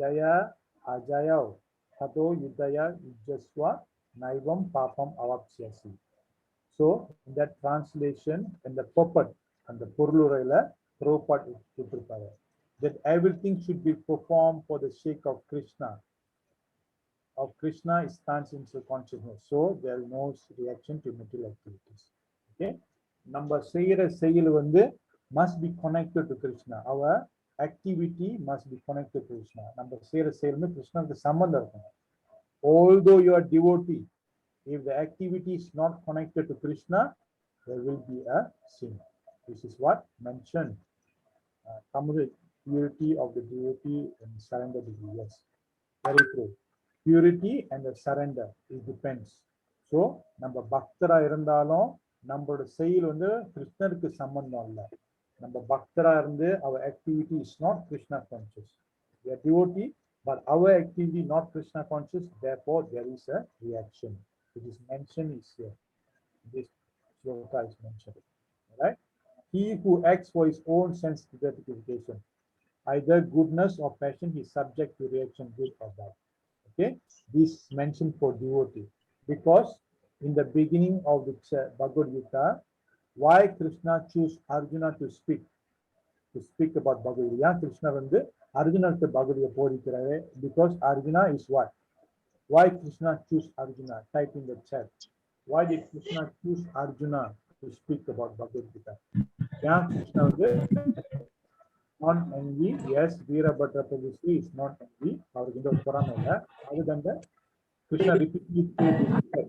ஜயா அஜயாவ் ததோ யுத்தயா யுஜஸ்வா நைவம் பாபம் அவப்ஸ்யசி. So in that translation, in the purport, அந்த பொருளுரையில Prabhupada கொடுத்திருப்பாரு. that everything should be performed for the sake of Krishna. Of Krishna is transcendental consciousness. So there is no reaction to material activities. Okay. Number செயல் must be connected to Krishna. Our activity must be connected to Krishna. Number செயல் Krishna the sambandham irukkum. Although you are devotee, if the activity is not connected to Krishna, there will be a sin. This is what mentioned. Purity of the devotee and surrender to the yes. Very true. Purity and the surrender, it depends. So, நம்ம பக்தரா இருந்தாலும் நம்மளோட செயல் கிருஷ்ணருக்கு சம்பந்தம் இல்ல. நம்ம பக்தரா இருந்து our activity is not Krishna conscious. We are devotee, but our activity not Krishna conscious, therefore there is a reaction. It is mentioned is here. This shloka is mentioned. Right? He who acts for his own sense gratification, either goodness or passion, he is subject to reaction, good or bad. Okay, this is mentioned for devotee because in the beginning of the Bhagavad Gita, why Krishna choose Arjuna to speak about Bhagavad Gita? Krishna Arjuna to Bhagavad Gita because Arjuna is what? Why Krishna choose Arjuna? Type in the chat. Why did Krishna choose Arjuna to speak about Bhagavad Gita? Yeah, Krishna not envy. Yes, Veerabhadra Prabhu is not envy. Our Hindu Purana. Other than that, Krishna repeatedly said,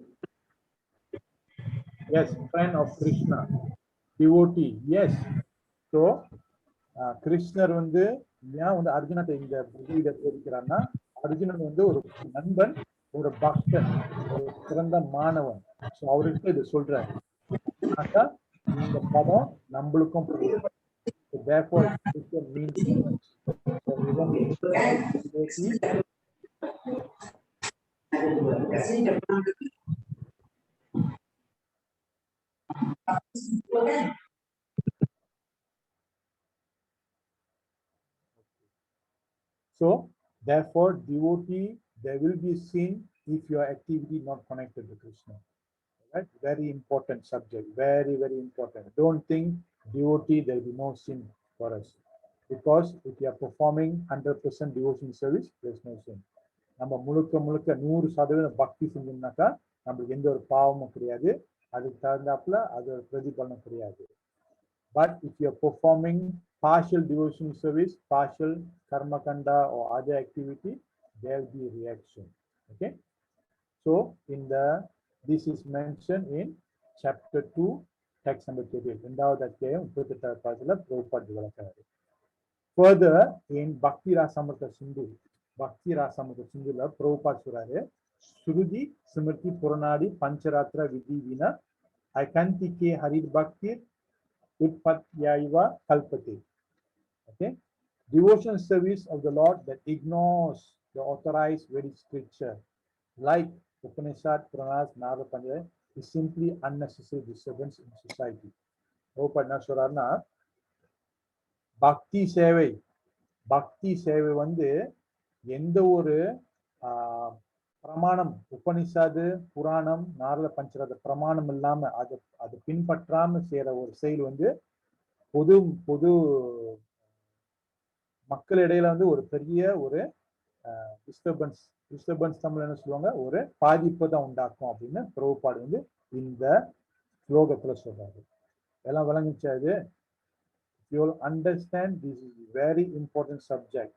yes, friend of Krishna, devotee. Yes. So, Krishna ஏன் அர்ஜுனத்தை இந்த புகழை தெரிவிக்கிறான்னா அர்ஜுனன் ஒரு நண்பன் ஒரு பக்தன் ஒரு சிறந்த மாணவன் ஸோ அவருக்கு இது சொல்றாரு இந்த பதம் நம்மளுக்கும் therefore it means so even so therefore devotee there will be sin if your activity not connected to Krishna. Right? Very important subject, very important. Don't think devotee there will be no sin for us because if you are performing 100% devotion service there is no sin. நம்ம முழுக்க 100% பக்தி செஞ்சோம்னாக்கா நம்மளுக்கு எந்த ஒரு பாவமும் கிடையாது அதுக்கு தகுந்தாப்புல அது பிரதிபலனம் கிடையாது. But if you are performing partial devotion service, partial karma kanda or other activity, there will be reaction. Okay, so this is mentioned in chapter 2, text number 38. ரெண்டாவது அத்தியாயம் 38வது பாடத்துல Prabhupad விளக்குறாரு. Further in Bhakti Rasamrita Sindhu, Prabhupad சொல்றாரு ஸ்ருதி ஸ்மிருதி புராணாதி பஞ்சராத்திர விதி வினா ஐகந்திகே ஹரித் பக்தி utpatyaiva kalpate. Okay, devotion service of the Lord that ignores the authorized Vedic scripture like Upanishad, Puranas, Narada Panjaya is simply unnecessary disturbance in society. Prabhupada சொல்றாருன்னா பக்தி சேவை எந்த ஒரு பிரமாணம் உபனிஷாது புராணம் நாரத பஞ்சராத பிரமாணம் இல்லாம அது பின்பற்றாம செய்யற ஒரு செயல் பொது மக்கள் இடையில ஒரு பெரிய ஒரு டிஸ்டர்பன்ஸ் தமிழ் என்ன சொல்லுவாங்க ஒரு பாதிப்பு தான் உண்டாக்கும் அப்படின்னு பிரபுபாடு இந்த ஸ்லோகத்துல சொல்றாரு. எல்லாம் விளங்குச்சா இது? You will understand this is a very important subject.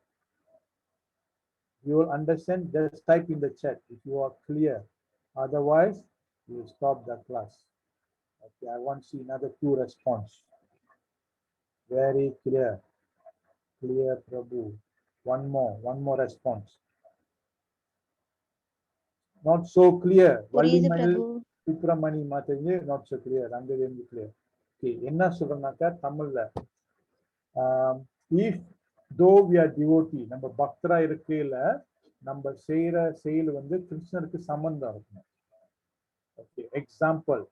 You will understand, just type in the chat if you are clear. Otherwise, you will stop the class. Okay, I want to see another 2 response. Very clear. Clear, Prabhu. One more response. Not so clear. Supramani Mataji, not so clear. Rangadevi clear. Okay, enna சொல்றனாக்கா தமிழ்ல if though we are devotee நம்ம பக்தரா இருக்கையில நம்ம செய்யற செயல் கிருஷ்ணருக்கு சம்பந்தம் இருக்கணும். Okay, example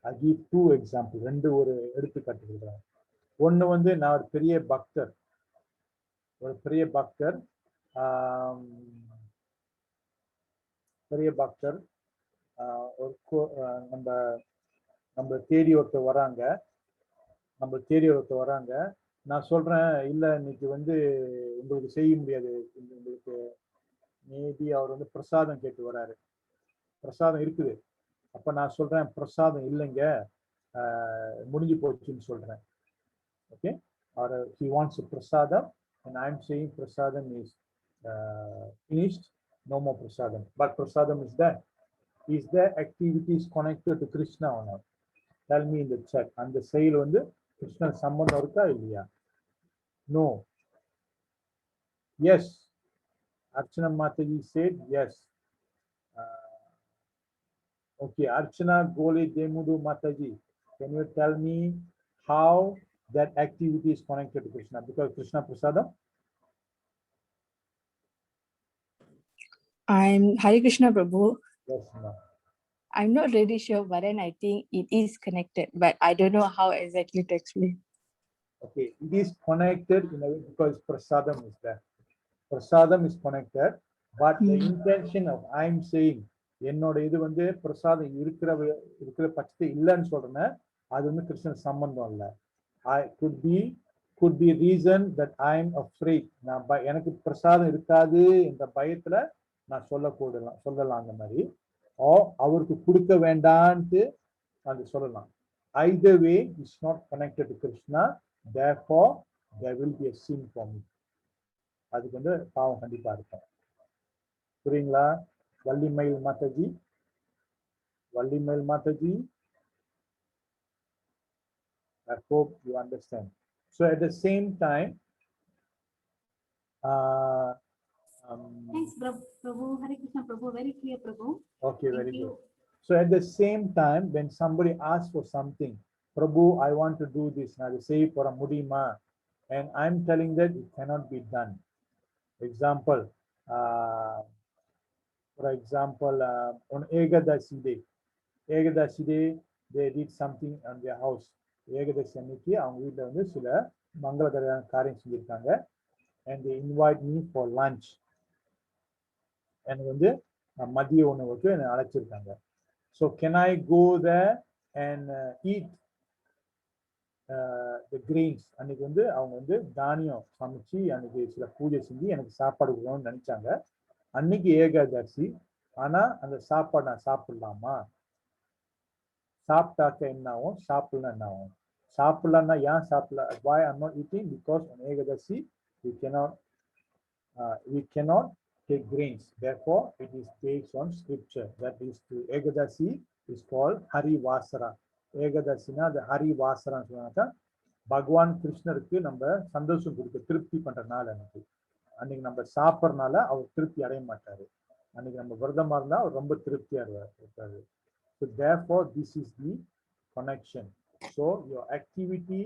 I give 2 example. ரெண்டு ஒரு எடுத்துக்காட்டு சொல்றேன். ஒன்னு நான் ஒரு பெரிய பக்தர் நம்ம தேடி ஒருத்தர் வராங்க நான் சொல்றேன் இல்ல இன்னைக்கு வந்து உங்களுக்கு செய்ய முடியாது, உங்களுக்கு மேபி அவர் வந்து பிரசாதம் கேட்டு வராரு, பிரசாதம் இருக்குது, அப்ப நான் சொல்றேன் பிரசாதம் இல்லைங்க, முடிஞ்சு போச்சுன்னு சொல்றேன். Okay, or he wants a prasadam and I'm saying prasadam is finished, no more prasadam, but prasadam is there. Is there activities connected to Krishna or not? Tell me in the chat. And the sale வந்து Krishna சம்பந்தம் இருக்கா இல்லையா? No. Yes. Archana Mataji said yes. Okay, Archana Gole Demudu Mataji, can you tell me how that activity is connected to Krishna? Because Krishna Prasadam. I'm Hare Krishna Prabhu. Yes, ma'am. I'm not really sure, but then I think it is connected, but I don't know how exactly to explain. Okay, it is connected in a way because prasadam is there. Prasadam is connected, but the intention of I'm saying என்னோட இது வந்து பிரசாதம் இருக்கிற பட்சத்தை இல்லைன்னு சொல்றேன், அது வந்து கிருஷ்ணன் சம்பந்தம் இல்லை. I could be reason that I'm afraid. நான் எனக்கு பிரசாதம் இருக்காது என்ற பயத்துல நான் சொல்லலாம் அந்த மாதிரி, அவருக்கு கொடுக்க வேண்டான்ட்டு அது சொல்லலாம். Either way, it's not connected to Krishna, therefore there will be a sin for me. அதுக்கு வந்து பாவம் கண்டிப்பா இருக்கும். புரியுங்களா? Vallimayil Mataji, Vallimayil Mataji, I hope you understand. So at the same time, thanks, Prabhu. Hare Krishna, Prabhu. Very clear, Prabhu. Okay, very good. So at the same time, when somebody asks for something, Prabhu, I want to do this, now they say for a mudima, and I'm telling that it cannot be done. Example, for example, on Ekadashi day, they did something on their house. Ekadashi அன்னைக்கு அவங்க வீட்டில் வந்து சில மங்களகரமான காரியம் செஞ்சிருக்காங்க, and they invite me for lunch. எனக்கு வந்து மதிய உணவுக்கு என்னை அழைச்சிருக்காங்க. So can I go there and eat the grains? அன்னைக்கு வந்து அவங்க வந்து தானியம் சமைச்சு அன்னைக்கு சில பூஜை செஞ்சு எனக்கு சாப்பாடு கொடுக்கணும்னு நினைச்சாங்க. அன்னைக்கு ஏகாதசி, ஆனா அந்த சாப்பாடு நான் சாப்பிடலாமா? சாப்பிட்டாக்க என்ன ஆகும், சாப்பிடலாம் என்ன ஆகும்? சாப்பிடலாம்னா ஏன் சாப்பிடல? Why I'm not eating? Because on Ekadashi we cannot take grains. Therefore, it is based on scripture. That is to Ekadasi is called Hari Vasara. Ekadasina the Hari Vasara சொன்னாக்கா பகவான் கிருஷ்ணருக்கு நம்ம சந்தோஷம் கொடுக்க திருப்தி பண்ற நாள் அன்னைக்கு. அன்னைக்கு நம்ம சாப்பிட்றனால அவர் திருப்தி அடைய மாட்டாரு. அன்னைக்கு நம்ம விரதமா இருந்தா அவர் ரொம்ப திருப்தியா இருக்காரு. So therefore, this is the connection. So your activity,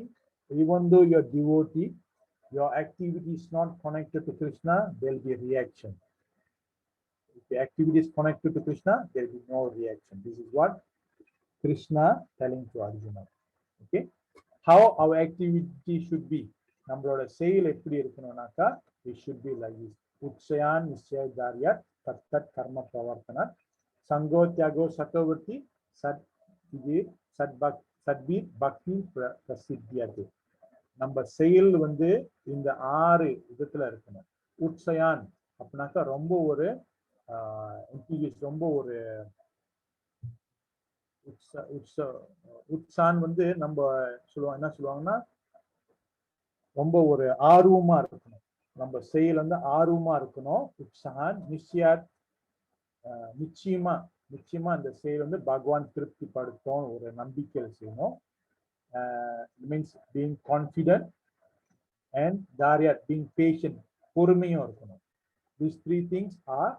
even though you're devotee, your activity is not connected to Krishna, there will be a reaction. If the activity is connected to Krishna, there will be no reaction. This is what Krishna telling to Arjuna. Okay, how our activity should be. நம்மளோட செயல் எப்படி இருக்கணும்னாக்கா, it should be like this. உத்ஸயான் நிச்சயதாரியா தத்தத் கர்ம பிரவர்த்தனா சங்கோ தியாகோ சட்டவர்த்தி சத்பீர் பக்தி பிரசித்தியது. நம்ம செயல் வந்து இந்த 6 விதத்துல இருக்கணும். உத்ஸயான் அப்படின்னாக்கா ரொம்ப ஒரு ரொம்ப ஒரு உத்சான் வந்து நம்ம சொல்லுவாங்க, என்ன சொல்லுவாங்கன்னா ரொம்ப ஒரு ஆர்வமா இருக்கணும். நம்ம செயல் வந்து ஆர்வமா இருக்கணும். உற்சான் நிச்சயமா அந்த செயல் வந்து பகவான் திருப்தி படுத்தும் ஒரு நம்பிக்கையில செய்யணும். மீன்ஸ் பீயிங் கான்ஃபிடென்ட் அண்ட் தாரியா பீயிங் பேஷண்ட், பொறுமையும் இருக்கணும். These 3 things are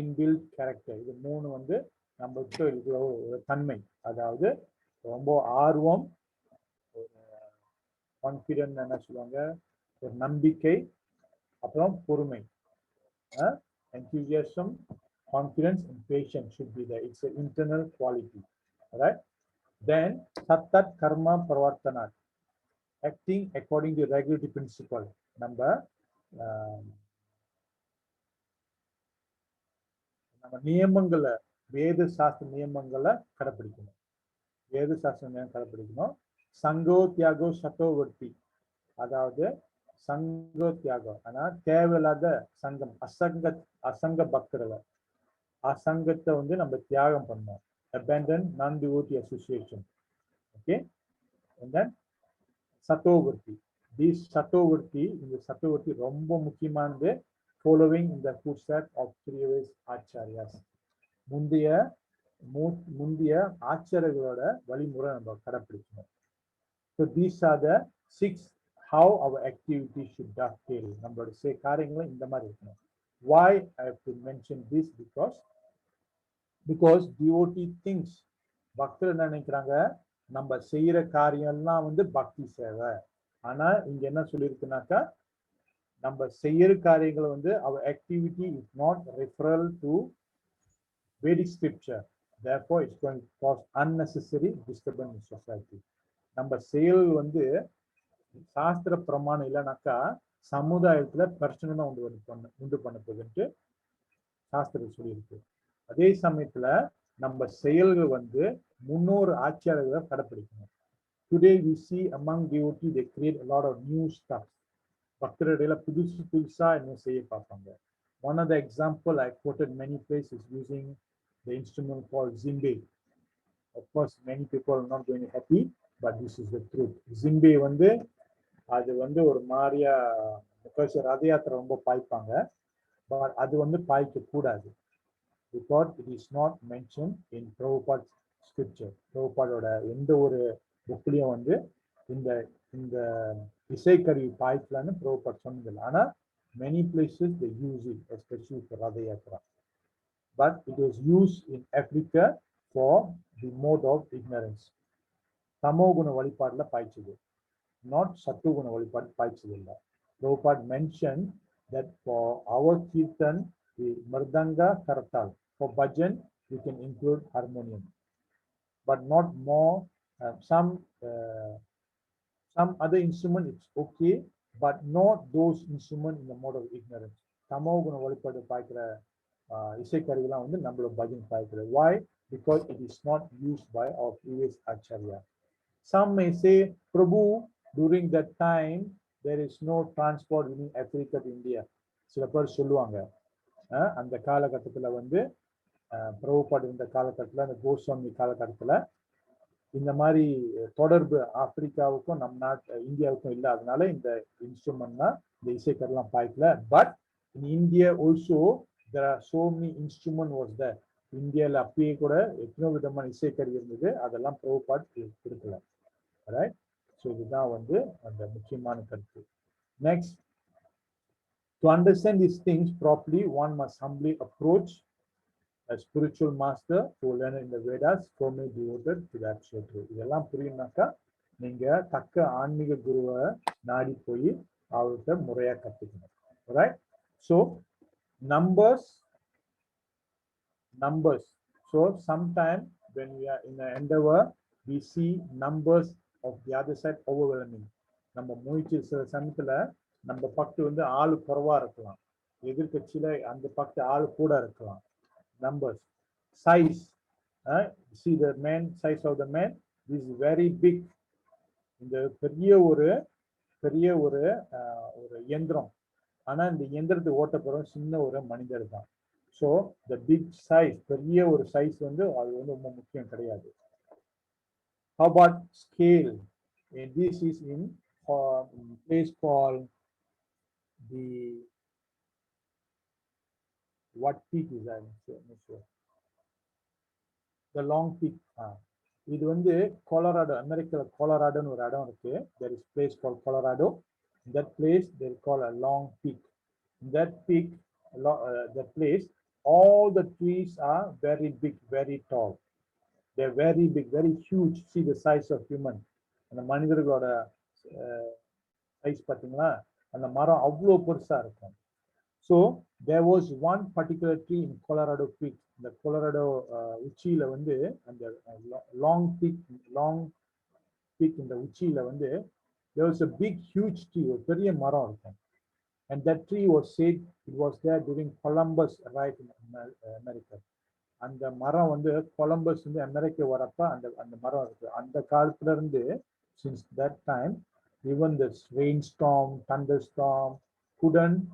inbuilt character. இது 3 வந்து நம்மளுக்கு இருக்கிற ஒரு தன்மை. அதாவது ரொம்ப ஆர்வம், கான்ஃபிடென்ட் என்ன சொல்லுவாங்க, ஒரு நம்பிக்கை, அப்புறம் பொறுமை. Enthusiasm, confidence and patience should be there. It's an internal quality. All right. Then tattat karma pravartana, acting according to regulatory principle. நம்ம நியமங்களை, வேத சாஸ்திர நியமங்களை கடைப்பிடிக்கணும். வேத சாஸ்திர நியமம் கடைப்பிடிக்கணும். சங்கோ தியாகோ சட்டோவர்த்தி, அதாவது சங்க தியாகம். ஆனா தேவையில்லாத சங்கம், அசங்க பக்தர்கள், அசங்கத்தை வந்து நம்ம தியாகம் பண்ணோம். Abandon non-devotee association. Okay, and then சத்தோவர்த்தி. These சத்தோவர்த்தி, இந்த சத்தோவர்த்தி ரொம்ப முக்கியமானது. Following in the footsteps of previous acharyas. முந்தைய ஆச்சாரியர்களோட வழிமுறை நம்ம கடைப்பிடிக்கணும். So these are the 6 how our activity should dovetail. நம்மளோட காரியங்களை இந்த மாதிரி இருக்கணும். Why I have to mention this? Because devotee thinks, பக்தர் என்ன நினைக்கிறாங்க, நம்ம செய்யற காரியம்லாம் வந்து பக்தி சேவை. ஆனா இங்க என்ன சொல்லியிருக்குனாக்கா, நம்ம செய்யற காரியங்களை வந்து our activity is not referral to Vedic scripture. Therefore it's going to cause unnecessary disturbance in society. நம்ம செயல் வந்து சாஸ்திர பிரமாணம் இல்லைனாக்கா சமுதாயத்துல பிரச்சனை தான் உண்டு பண்ண போகுதுன்ட்டு சாஸ்திரம் சொல்லியிருக்கு. அதே சமயத்துல நம்ம செயல்கள் வந்து முன்னோர் ஆட்சியாளர்களை கடைப்பிடிக்கணும். Today we see among devotees they create a lot of new stuff. பக்தர்களில புதுசா என்ன செய்ய பார்ப்பாங்க. One of the example I quoted many places using the instrument called Zimbe. Of course many people are not going to be happy, but this is the truth. Zimbe வந்து அது வந்து ஒரு மாதிரியா ரத யாத்திரை ரொம்ப பாய்ப்பாங்க. பட் அது வந்து பாய்க்க கூடாது. Because it is not mentioned in Prabhupada scripture. பிரபுபாதோட எந்த ஒரு புக்லையும் வந்து இந்த இசைக்கருவி பாய்க்கலான்னு பிரபுபாத் சொன்னதில்லை. ஆனா many places they use it, especially for Rath yatra. But it was used in Africa for the mode of ignorance. தமோகுண வழிபாடுல பாய்ச்சது, not சத்துகுண வழிபாடு பாய்ச்சது இல்லை. Prabhupada mentioned that for our kirtan, the mridanga kartal. For bhajan, you can include harmonium, but not more. Some other instrument it's okay, but not those instrument in the mode of ignorance. தமோகுண வழிபாடு பாய்க்கிற இசைக்கருவிலாம் வந்து நம்மளோட bhajan பாய்க்கிறது. Why? Because it is not used by our previous acharya. Some may say, Prabhu, during that time there is no transport within Africa to India. சில பேர் சொல்லுவாங்க, அந்த காலகட்டத்துல வந்து பிரபுபாட் இருந்த காலகட்டத்துல, அந்த கோஸ்வாமி காலகட்டத்துல இந்த மாதிரி தொடர்பு ஆப்பிரிக்காவுக்கும் நம் இந்தியாவுக்கும் இல்லை. அதனால இந்த இன்ஸ்ட்ருமெண்ட்னா இந்த இசைக்கருலாம் பாய்க்கல. But in India also there are so many instrument was there. இந்தியால அப்பயே கூட எத்தனோ விதமான இசைக்கருவி இருந்தது, அதெல்லாம் பிரபுபாட் கொடுக்கல. ரைட்? ஸோ இதுதான் வந்து அந்த முக்கியமான கருத்து. Next, to understand these things properly, one must humbly approach a spiritual master who learned in the Vedas, firmly devoted to the absolute truth. இதெல்லாம் புரியும்னாக்கா நீங்க தக்க ஆன்மீக குருவை நாடி போய் அவர்கிட்ட முறையா கத்துக்கணும். Right? So numbers. So sometimes when we are in an endeavor, we see numbers of the other side overwhelming. நம்ம முயற்சி சில சமயத்துல நம்ம பக்கத்து வந்து ஆளு குறைவா இருக்கலாம், எதிர்கட்சியில அந்த பக்கத்து ஆளு கூட இருக்கலாம். Numbers, size, see the man, size of the man is very big. இந்த பெரிய ஒரு இயந்திரம், ஆனா இந்த இயந்திரத்தை ஓட்ட போற சின்ன ஒரு மனிதர் தான். ஸோ த பிக் சைஸ், பெரிய ஒரு சைஸ் வந்து அது வந்து ரொம்ப முக்கியம் கிடையாது. How about scale? And this is in place called the what peak is that? The long peak. இது வந்து கொலராடோ, அமெரிக்கா கொலராடோன்னு ஒரு இடம் இருக்கு. There is place called Colorado. In that place they call a long peak. In that peak, the place, all the trees are very big, very tall. They're very big, very huge. See the size of human. அந்த மனிதர்களோட size பார்த்தீங்களா, அந்த மரம் அவ்வளோ பெருசா இருக்கும். So there was one particular tree in Colorado Peak. இந்த Colorado உச்சியில வந்து அந்த long peak இந்த உச்சியில வந்து there was a big huge tree, ஒரு பெரிய மரம் இருக்கும். And that tree was said it was there during Columbus arrived in America. அந்த மரம் வந்து கொலம்பஸ் வந்து அமெரிக்கா வரப்ப அந்த மரம் இருக்கு. அந்த காலத்துல இருந்து since that time Even the rainstorm, thunderstorm couldn't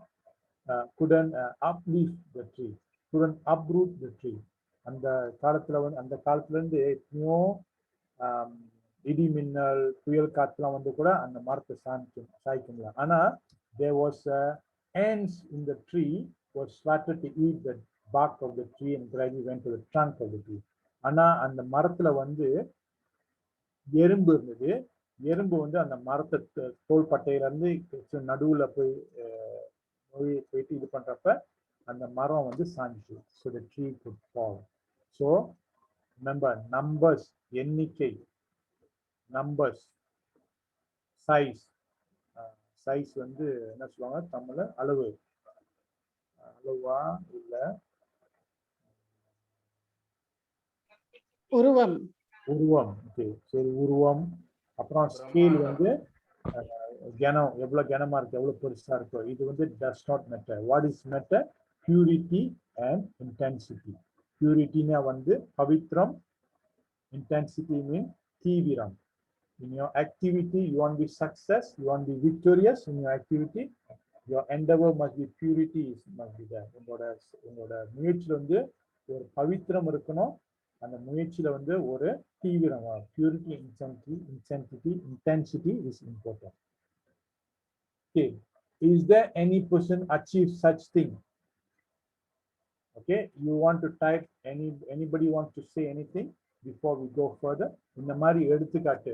uplift the tree, couldn't uproot the tree. அந்த காலத்துல இருந்து எத்தனையோ இடி மின்னல் புயல் காத்துலாம் வந்து கூட அந்த மரத்தை சாய்க்கும்ல. ஆனா there was ants in the tree was started to eat the bark of the tree and gradually went to the trunk of the tree. ஆனா அந்த மரத்துல வந்து எறும்பு இருந்தது. எறும்பு வந்து அந்த மரத்தை தோள்பட்டையில இருந்து நடுவுல போயிட்டு இது பண்றப்ப அந்த மரம் வந்து சாஞ்சிச்சு. So the tree could fall. So remember, numbers, எண்ணிக்கை, numbers, size, size வந்து என்ன சொல்லுவாங்க தமிழ்ல, அளவு, அளவா இல்ல உருவம். உருவம். ஓகே, சரி, உருவம். அப்புறம் ஸ்கேல் வந்து கனம், எவ்வளவு கனமா இருக்கு, எவ்வளவு பெருசா இருக்கோ, இது வந்து does not matter. What is matter? Purity and intensity. Purityனா வந்து பவித்ரம், intensity mean தீவிரம். In your activity, you want to be success, you want to be victorious in your activity, your endeavor must be purity, must be there. உங்களோட முயற்சியில வந்து ஒரு பவித்திரம் இருக்கணும், அந்த முயற்சியில வந்து ஒரு தீவிரம். Purity, intensity is important. Okay, is there any person achieve such thing? Okay, you want to type anybody wants to say anything before we go further? இந்த மாதிரி எடுத்துக்காட்டு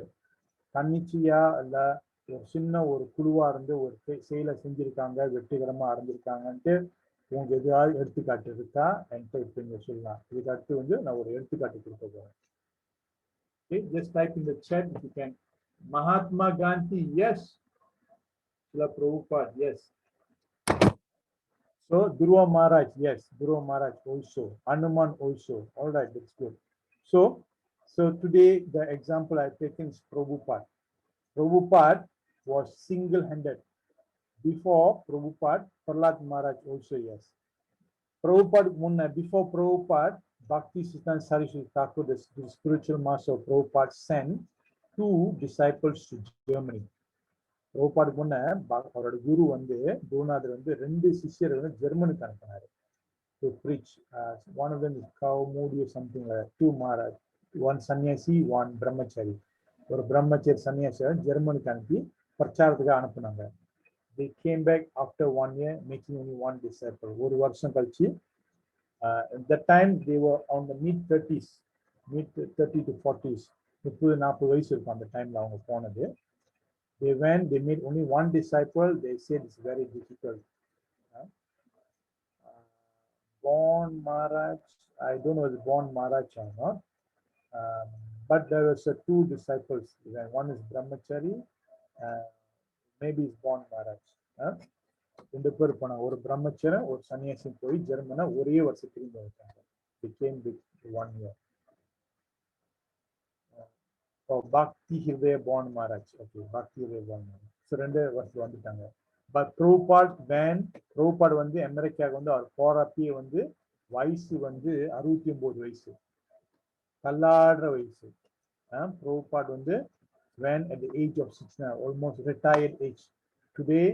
தன்னிச்சையா இல்ல ஒரு சின்ன ஒரு குழுவா இருந்து ஒரு செயலை செஞ்சிருக்காங்க, வெற்றிகரமா அடைஞ்சிருக்காங்கன்ட்டு உங்களுக்கு எதாவது எடுத்துக்காட்டு இருக்கா என்கிட்ட இப்ப நீங்க சொல்லலாம். இதுக்கு அடுத்து வந்து நான் ஒரு எடுத்துக்காட்டு கொடுக்க போறேன். Okay, just type in the chat if you can. Mahatma Gandhi, yes. Srila Prabhupada, yes. So Dhruva Maharaj, yes. Dhruva Maharaj also. Hanuman also. All right, that's good. So today the example I've taken is Prabhupada. Prabhupada was single-handed. Before Prabhupada, Prahlad Maharaj also, yes. Prabhupada, before Prabhupada, Bhakti Siddhanta Saraswati Thakur, the spiritual master of Prabhupada, sent 2 disciples to Germany. Prabhupada முன்ன அவரோட குரு வந்து குருநாதர் வந்து 2 சிஷ்யரை வந்து ஜெர்மனுக்கு அனுப்பினாரு to preach. One of them is Kaumudi or something like that. 2 Maharaj, one sannyasi, one brahmachari. ஒரு பிரம்மச்சரி சன்னியாசி ஜெர்மனுக்கு அனுப்பி பிரச்சாரத்துக்கு அனுப்புனாங்க. They came back after 1 year making only 1 disciple. ஒரு வருஷம் கழிச்சு at that time they were on the mid 30s, mid 30 to 40s, 30-40 வயசு இருக்கும் அந்த டைம்ல அவங்க போனது. They went, they made only 1 disciple. They said it's very difficult. Born Maharaj, I don't know if it's born Maharaj or not, but there was 2 disciples. One is Brahmachari, maybe it's born Maharaj. 2 பேர் போனாங்க, ஒரு பிரம்மச்சரன் ஒரு சன்னியாசி போய் ஜெர்மனை ஒரே வருஷத்துக்கு வந்துட்டாங்க. They came with 1 year. Bhakti Hridaya born Maharaj. Okay, Bhakti Hridaya born Maharaj. So 2 வருஷத்துல வந்துட்டாங்க. But Prabhupada வந்து அமெரிக்காவுக்கு வந்து அவர் போறப்பயே வந்து வயசு வந்து 69 வயசு, தள்ளாடுற வயசு. Prabhupada வந்து when at the age of 69, almost retired age. Today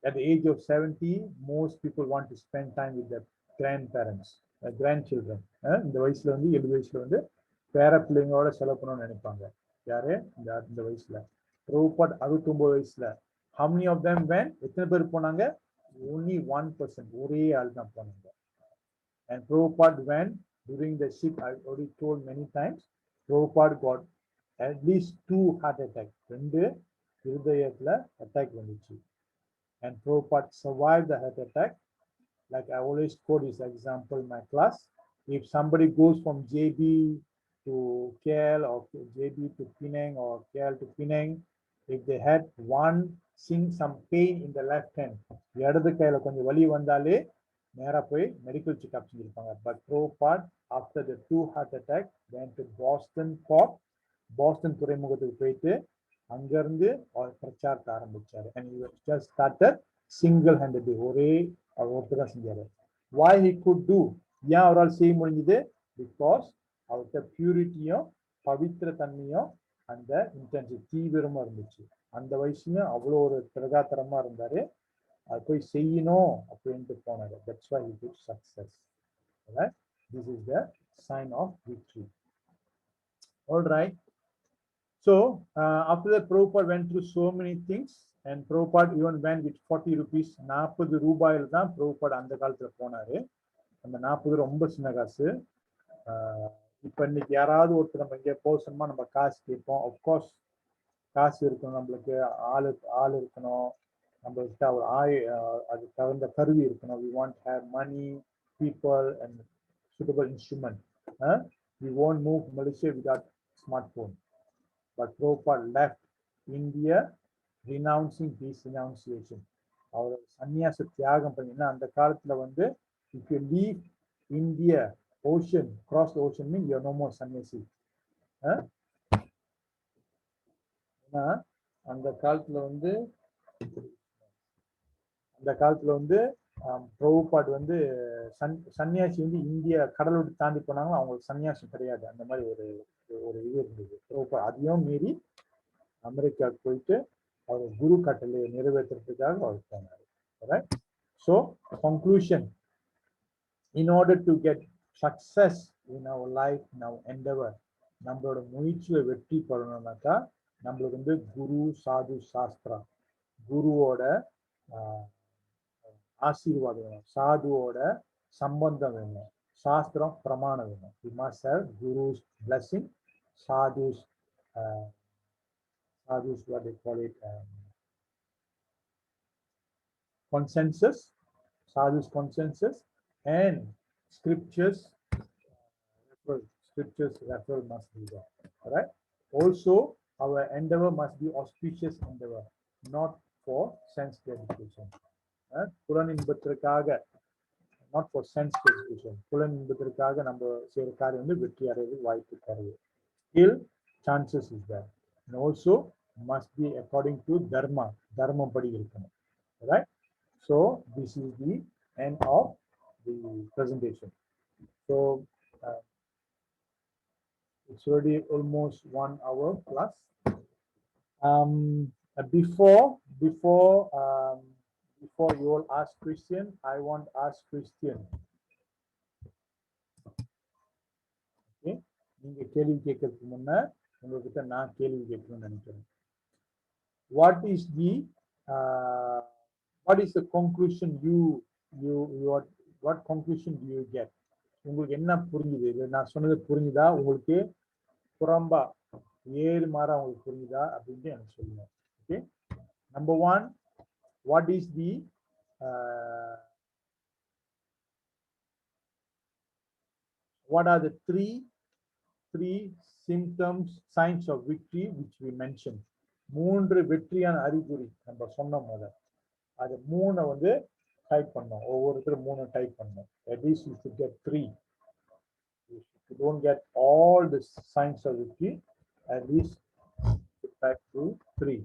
at the age of 70, most people want to spend time with their grandparents, grandchildren. இந்த வயசுல வந்து 70 வயசுல வந்து பேர பிள்ளைங்களோட செலவு பண்ணணும்னு நினைப்பாங்க. யாரு இந்த வயசுல? Prabhupada 69 வயசுல. How many of them went? எத்தனை பேர் போனாங்க? Only 1%. ஒரே ஆள் தான் போனாங்க. And Prabhupada went during the ship. I already told many times. Prabhupada got at least 2 heart attacks. 2 இருதயத்துல அட்டாக் வந்துச்சு. And Prabhupada survived the heart attack. Like I always quote this example in my class. If somebody goes from JB to KL or JB to Penang or KL to Penang, if they had some pain in the left hand, இடது கையில கொஞ்சம் வலி வந்தாலே நேரா போய் medical checkup செஞ்சிருப்பாங்க. But Prabhupada, after the 2 heart attack, went to Boston port, Boston துறைமுகத்துக்கு போயிட்டு அங்கிருந்து அவர் பிரச்சாரத்தை ஆரம்பிச்சாரு. And he just started single-handedly. ஒரே அவர் ஒருத்தர் தான் செஞ்சாரு. Why he could do? ஏன் அவரால் செய்ய முடிஞ்சது? Because அவர்கிட்ட பியூரிட்டியும் பவித்திர தன்மையும் அந்த இன்டென்சிட்டி தீவிரமா இருந்துச்சு. அந்த வயசுல அவ்வளோ ஒரு திரகாத்திரமா இருந்தாரு. அது போய் செய்யணும் அப்படின்ட்டு போனாரு. That's why he did success. Alright? This is the sign of victory. All right. So after that, Prabhupada went through so many things, and Prabhupada even went with 40 rupees. 40 ரூபாயில தான் Prabhupada அந்த காலத்துல போனாரு. அந்த 40 ரொம்ப சின்ன காசு. இப்ப இன்னைக்கு யாராவது ஒருத்தர் நம்ம இங்கே போசணுமா நம்ம காசு கேட்போம். அப்கோர்ஸ் காசு இருக்கணும், நம்மளுக்கு ஆள் இருக்கணும், நம்மள்கிட்ட ஒரு அது தகுந்த கருவி இருக்கணும். We want to have money, people and suitable instrument. We won't move Malaysia without smartphone. But Prabhupada left India renouncing his renunciation. அவர் சன்னியாச தியாகம் பண்ணினா அந்த காலத்துல வந்து if you leave India ocean, cross the ocean means you are no more sannyasi. அந்த காலத்துல வந்து பிரபுபாட் வந்து சன்னியாசி வந்து இந்தியா கடலோடு தாண்டி போனாங்க, அவங்களுக்கு சன்னியாசம் கிடையாது. அந்த மாதிரி ஒரு இது இருந்தது. பிரபுபாட் அதையும் மீறி அமெரிக்காவுக்கு போயிட்டு அவர் குரு கட்டளையை நிறைவேற்றுறதுக்காக அவர் போனார். Right? So conclusion, in order to get success in our life, in our endeavor, நம்மளோட முயற்சியில வெற்றி பெறணும்னாக்கா நம்மளுக்கு வந்து குரு, சாது, சாஸ்திரா, குருவோட ஆசீர்வாதம் வேணும், சாதுவோட சம்பந்தம் வேணும், சாஸ்திரம் பிரமாணம் வேணும். We must have Guru's blessing, sadhu's what they call it, consensus, sadhu's consensus, and scriptures referral must be there. All right. Also, our endeavor must be auspicious endeavor, not for sense gratification. புலன் இன்பத்திற்காக, not for sense gratification. புலன் இன்பத்திற்காக நம்ம செய்யற காரியம் வந்து வெற்றி அடைவது வாய்ப்பு தருது. Still chances is there. And also must be according to dharma. தர்மம் படி இருக்கணும். Right? So this is the end of the presentation. So it's already almost 1 hour plus. Before you all ask Christian, I want to ask Christian. Okay, நீங்க கேள்வி கேட்கறதுக்கு முன்ன உங்ககிட்ட நான் கேள்வி கேட்கணும்னு நினைக்கிறேன். What is the conclusion what conclusion do you get? உங்களுக்கு என்ன புரிஞ்சுது? இது நான் சொன்னது புரிஞ்சுதா? உங்களுக்கு புறம்பா ஏறு மாறா உங்களுக்கு புரிஞ்சுதா அப்படின்ட்டு எனக்கு சொல்லுங்க. Okay, number 1, what is the what are the three symptoms, signs of victory which we mentioned? 3 வெற்றியான அறிகுறி நம்ம சொன்னோம். அது 3 வந்து டைப் பண்ணோம். ஒவ்வொருத்தரும் 3 டைப் பண்ணோம். At least you should get 3. If you don't get all the signs of victory, at least back to 3.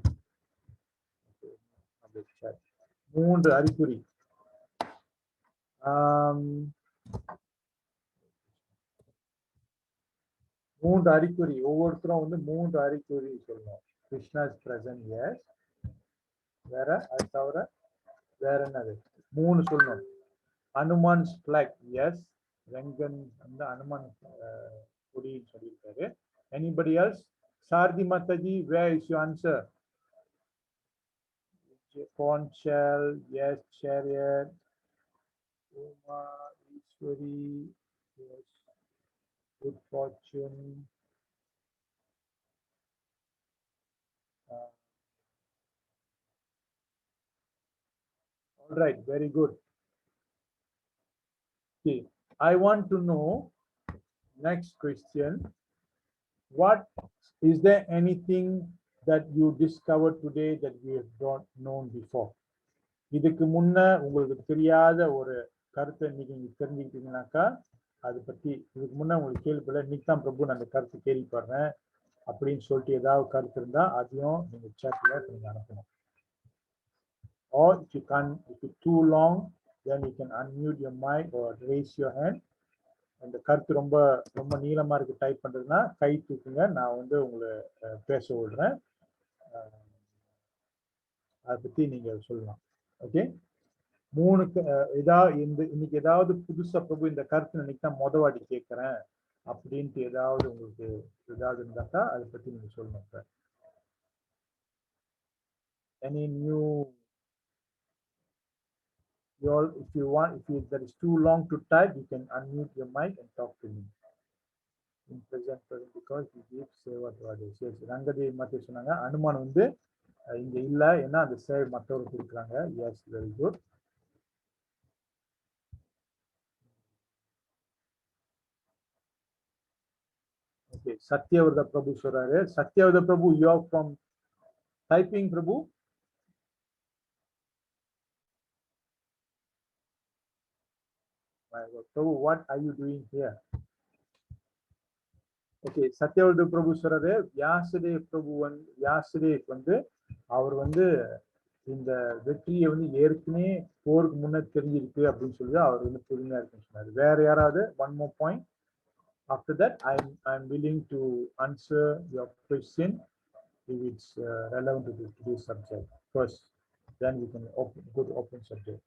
3 அறிகுறி. ஒவ்வொருத்தரும் வந்து 3 அறிகுறி சொல்லணும். Krishna is present, yes. வேற அது தவிர வேற என்னது? 3 சொல்லணும். Hanuman's flag, yes. Rengan அந்த அனுமான் கொடின்னு சொல்லியிருக்காரு. Anybody else? Sardi Mataji, where is your answer? Conch shell, yes. Chariot, Uma, Ishwari, yes. Good fortune. All right, very good. Okay, I want to know, next question, what is there anything that you discovered today that you have not known before? இதுக்கு முன்ன உங்களுக்கு தெரியாத ஒரு கருத்தை இன்னைக்கு நீங்க தெரிஞ்சுக்கிட்டீங்கன்னாக்கா அதை பத்தி இதுக்கு முன்ன உங்களுக்கு கேள்விப்படல, இன்னைக்கு தான் பிரபு நான் அந்த கருத்து கேள்விப்படுறேன் அப்படின்னு சொல்லிட்டு ஏதாவது கருத்து இருந்தா அதையும் நீங்க chatல நீங்க அனுப்பணும். Or if it's too long, then you can unmute your mic or raise your hand. அந்த கருத்து ரொம்ப ரொம்ப நீளமா இருக்கு டைப் பண்றதுன்னா கை தூக்குங்க, நான் வந்து உங்களை பேச விடுறேன். அதை பத்தி நீங்க சொல்லலாம். ஓகே, மூணுக்கு இன்னைக்கு ஏதாவது புதுசா பிரபு இந்த கருத்து இன்னைக்கு தான் வாட்டி கேட்கிறேன் அப்படின்ட்டு ஏதாவது உங்களுக்கு ஏதாவது இருந்தாக்கா அதை பத்தி நீங்க சொல்லணும் sir. Any new, if that is too long to type, you can unmute your mic and talk to me. In present because he gives seva to others. Yes, Rangadevi மாத்தி சொன்னாங்க. அனுமான் வந்து இங்க இல்ல, ஏன்னா அந்த சேவை மற்றவருக்கு கொடுக்குறாங்க. Yes, very good. Okay, Satyavrata Prabhu சொல்றாரு. Satyavrata Prabhu, you are from typing, Prabhu? My God, Prabhu, what are you doing here? Okay, Satyavrata Prabhu சொல்றாரு, Vyasadeva Prabhu வந்து அவர் வந்து இந்த வெற்றியை வந்து ஏற்கனவே போருக்கு முன்ன தெரிஞ்சிருக்கு அப்படின்னு சொல்லி அவர் வந்து பொறுமையா இருக்குன்னு சொன்னாரு. வேற யாராவது one more point? After that, I'm willing to answer your question if it's relevant to today's subject first. Then we can go to open subject.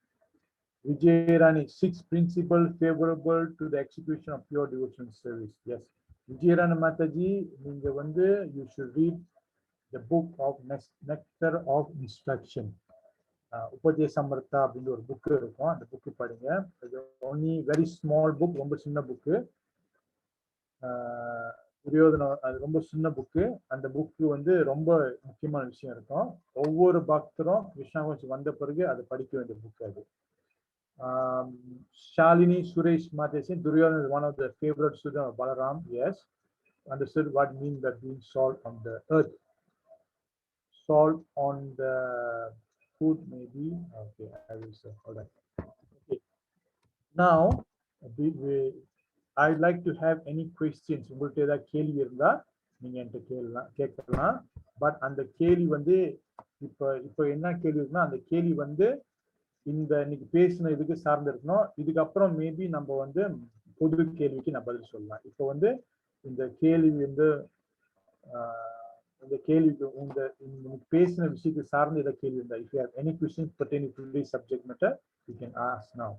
Vijayarani, 6 principles favorable to the execution of pure devotional service. Yes, Vijayarani Mataji, நீங்க வந்து you should read the book of Nectar of Instruction. உபதேசமர்த்தா அப்படின்ற ஒரு book இருக்கும், அந்த book படிங்க. only very small book, ரொம்ப சின்ன book. துரியோதனம், அது ரொம்ப சின்ன புக்கு. அந்த புக்கு வந்து ரொம்ப முக்கியமான விஷயம் இருக்கும். ஒவ்வொரு பக்தரும் கிருஷ்ணா கோஷம் வந்த பிறகு அதை படிக்க வேண்டிய புக் அது. Shalini Suresh Matesi, Duryodhana is one of the favorite students of Balaram. Yes, understood what means that being salt on the earth. Salt on the food maybe. Okay, I will say. All right. Okay. Now, I'd like to have any questions. உங்கள்ட்ட ஏதாவது கேள்வி இருந்தா நீங்க என்கிட்ட கேட்கலாம். But அந்த கேள்வி வந்து இப்போ என்ன கேள்வி இருக்குன்னா, அந்த கேள்வி வந்து இந்த இன்னைக்கு பேசின இதுக்கு சார்ந்து இருக்கணும். இதுக்கப்புறம் மேபி நம்ம வந்து பொது கேள்விக்கு நான் பதில் சொல்லலாம். இப்போ வந்து இந்த கேள்வி வந்து இந்த கேள்விக்கு இந்த பேசின விஷயத்துக்கு சார்ந்து ஏதாவது கேள்வி இருந்தா, if you have any questions pertaining to this subject matter, you can ask now.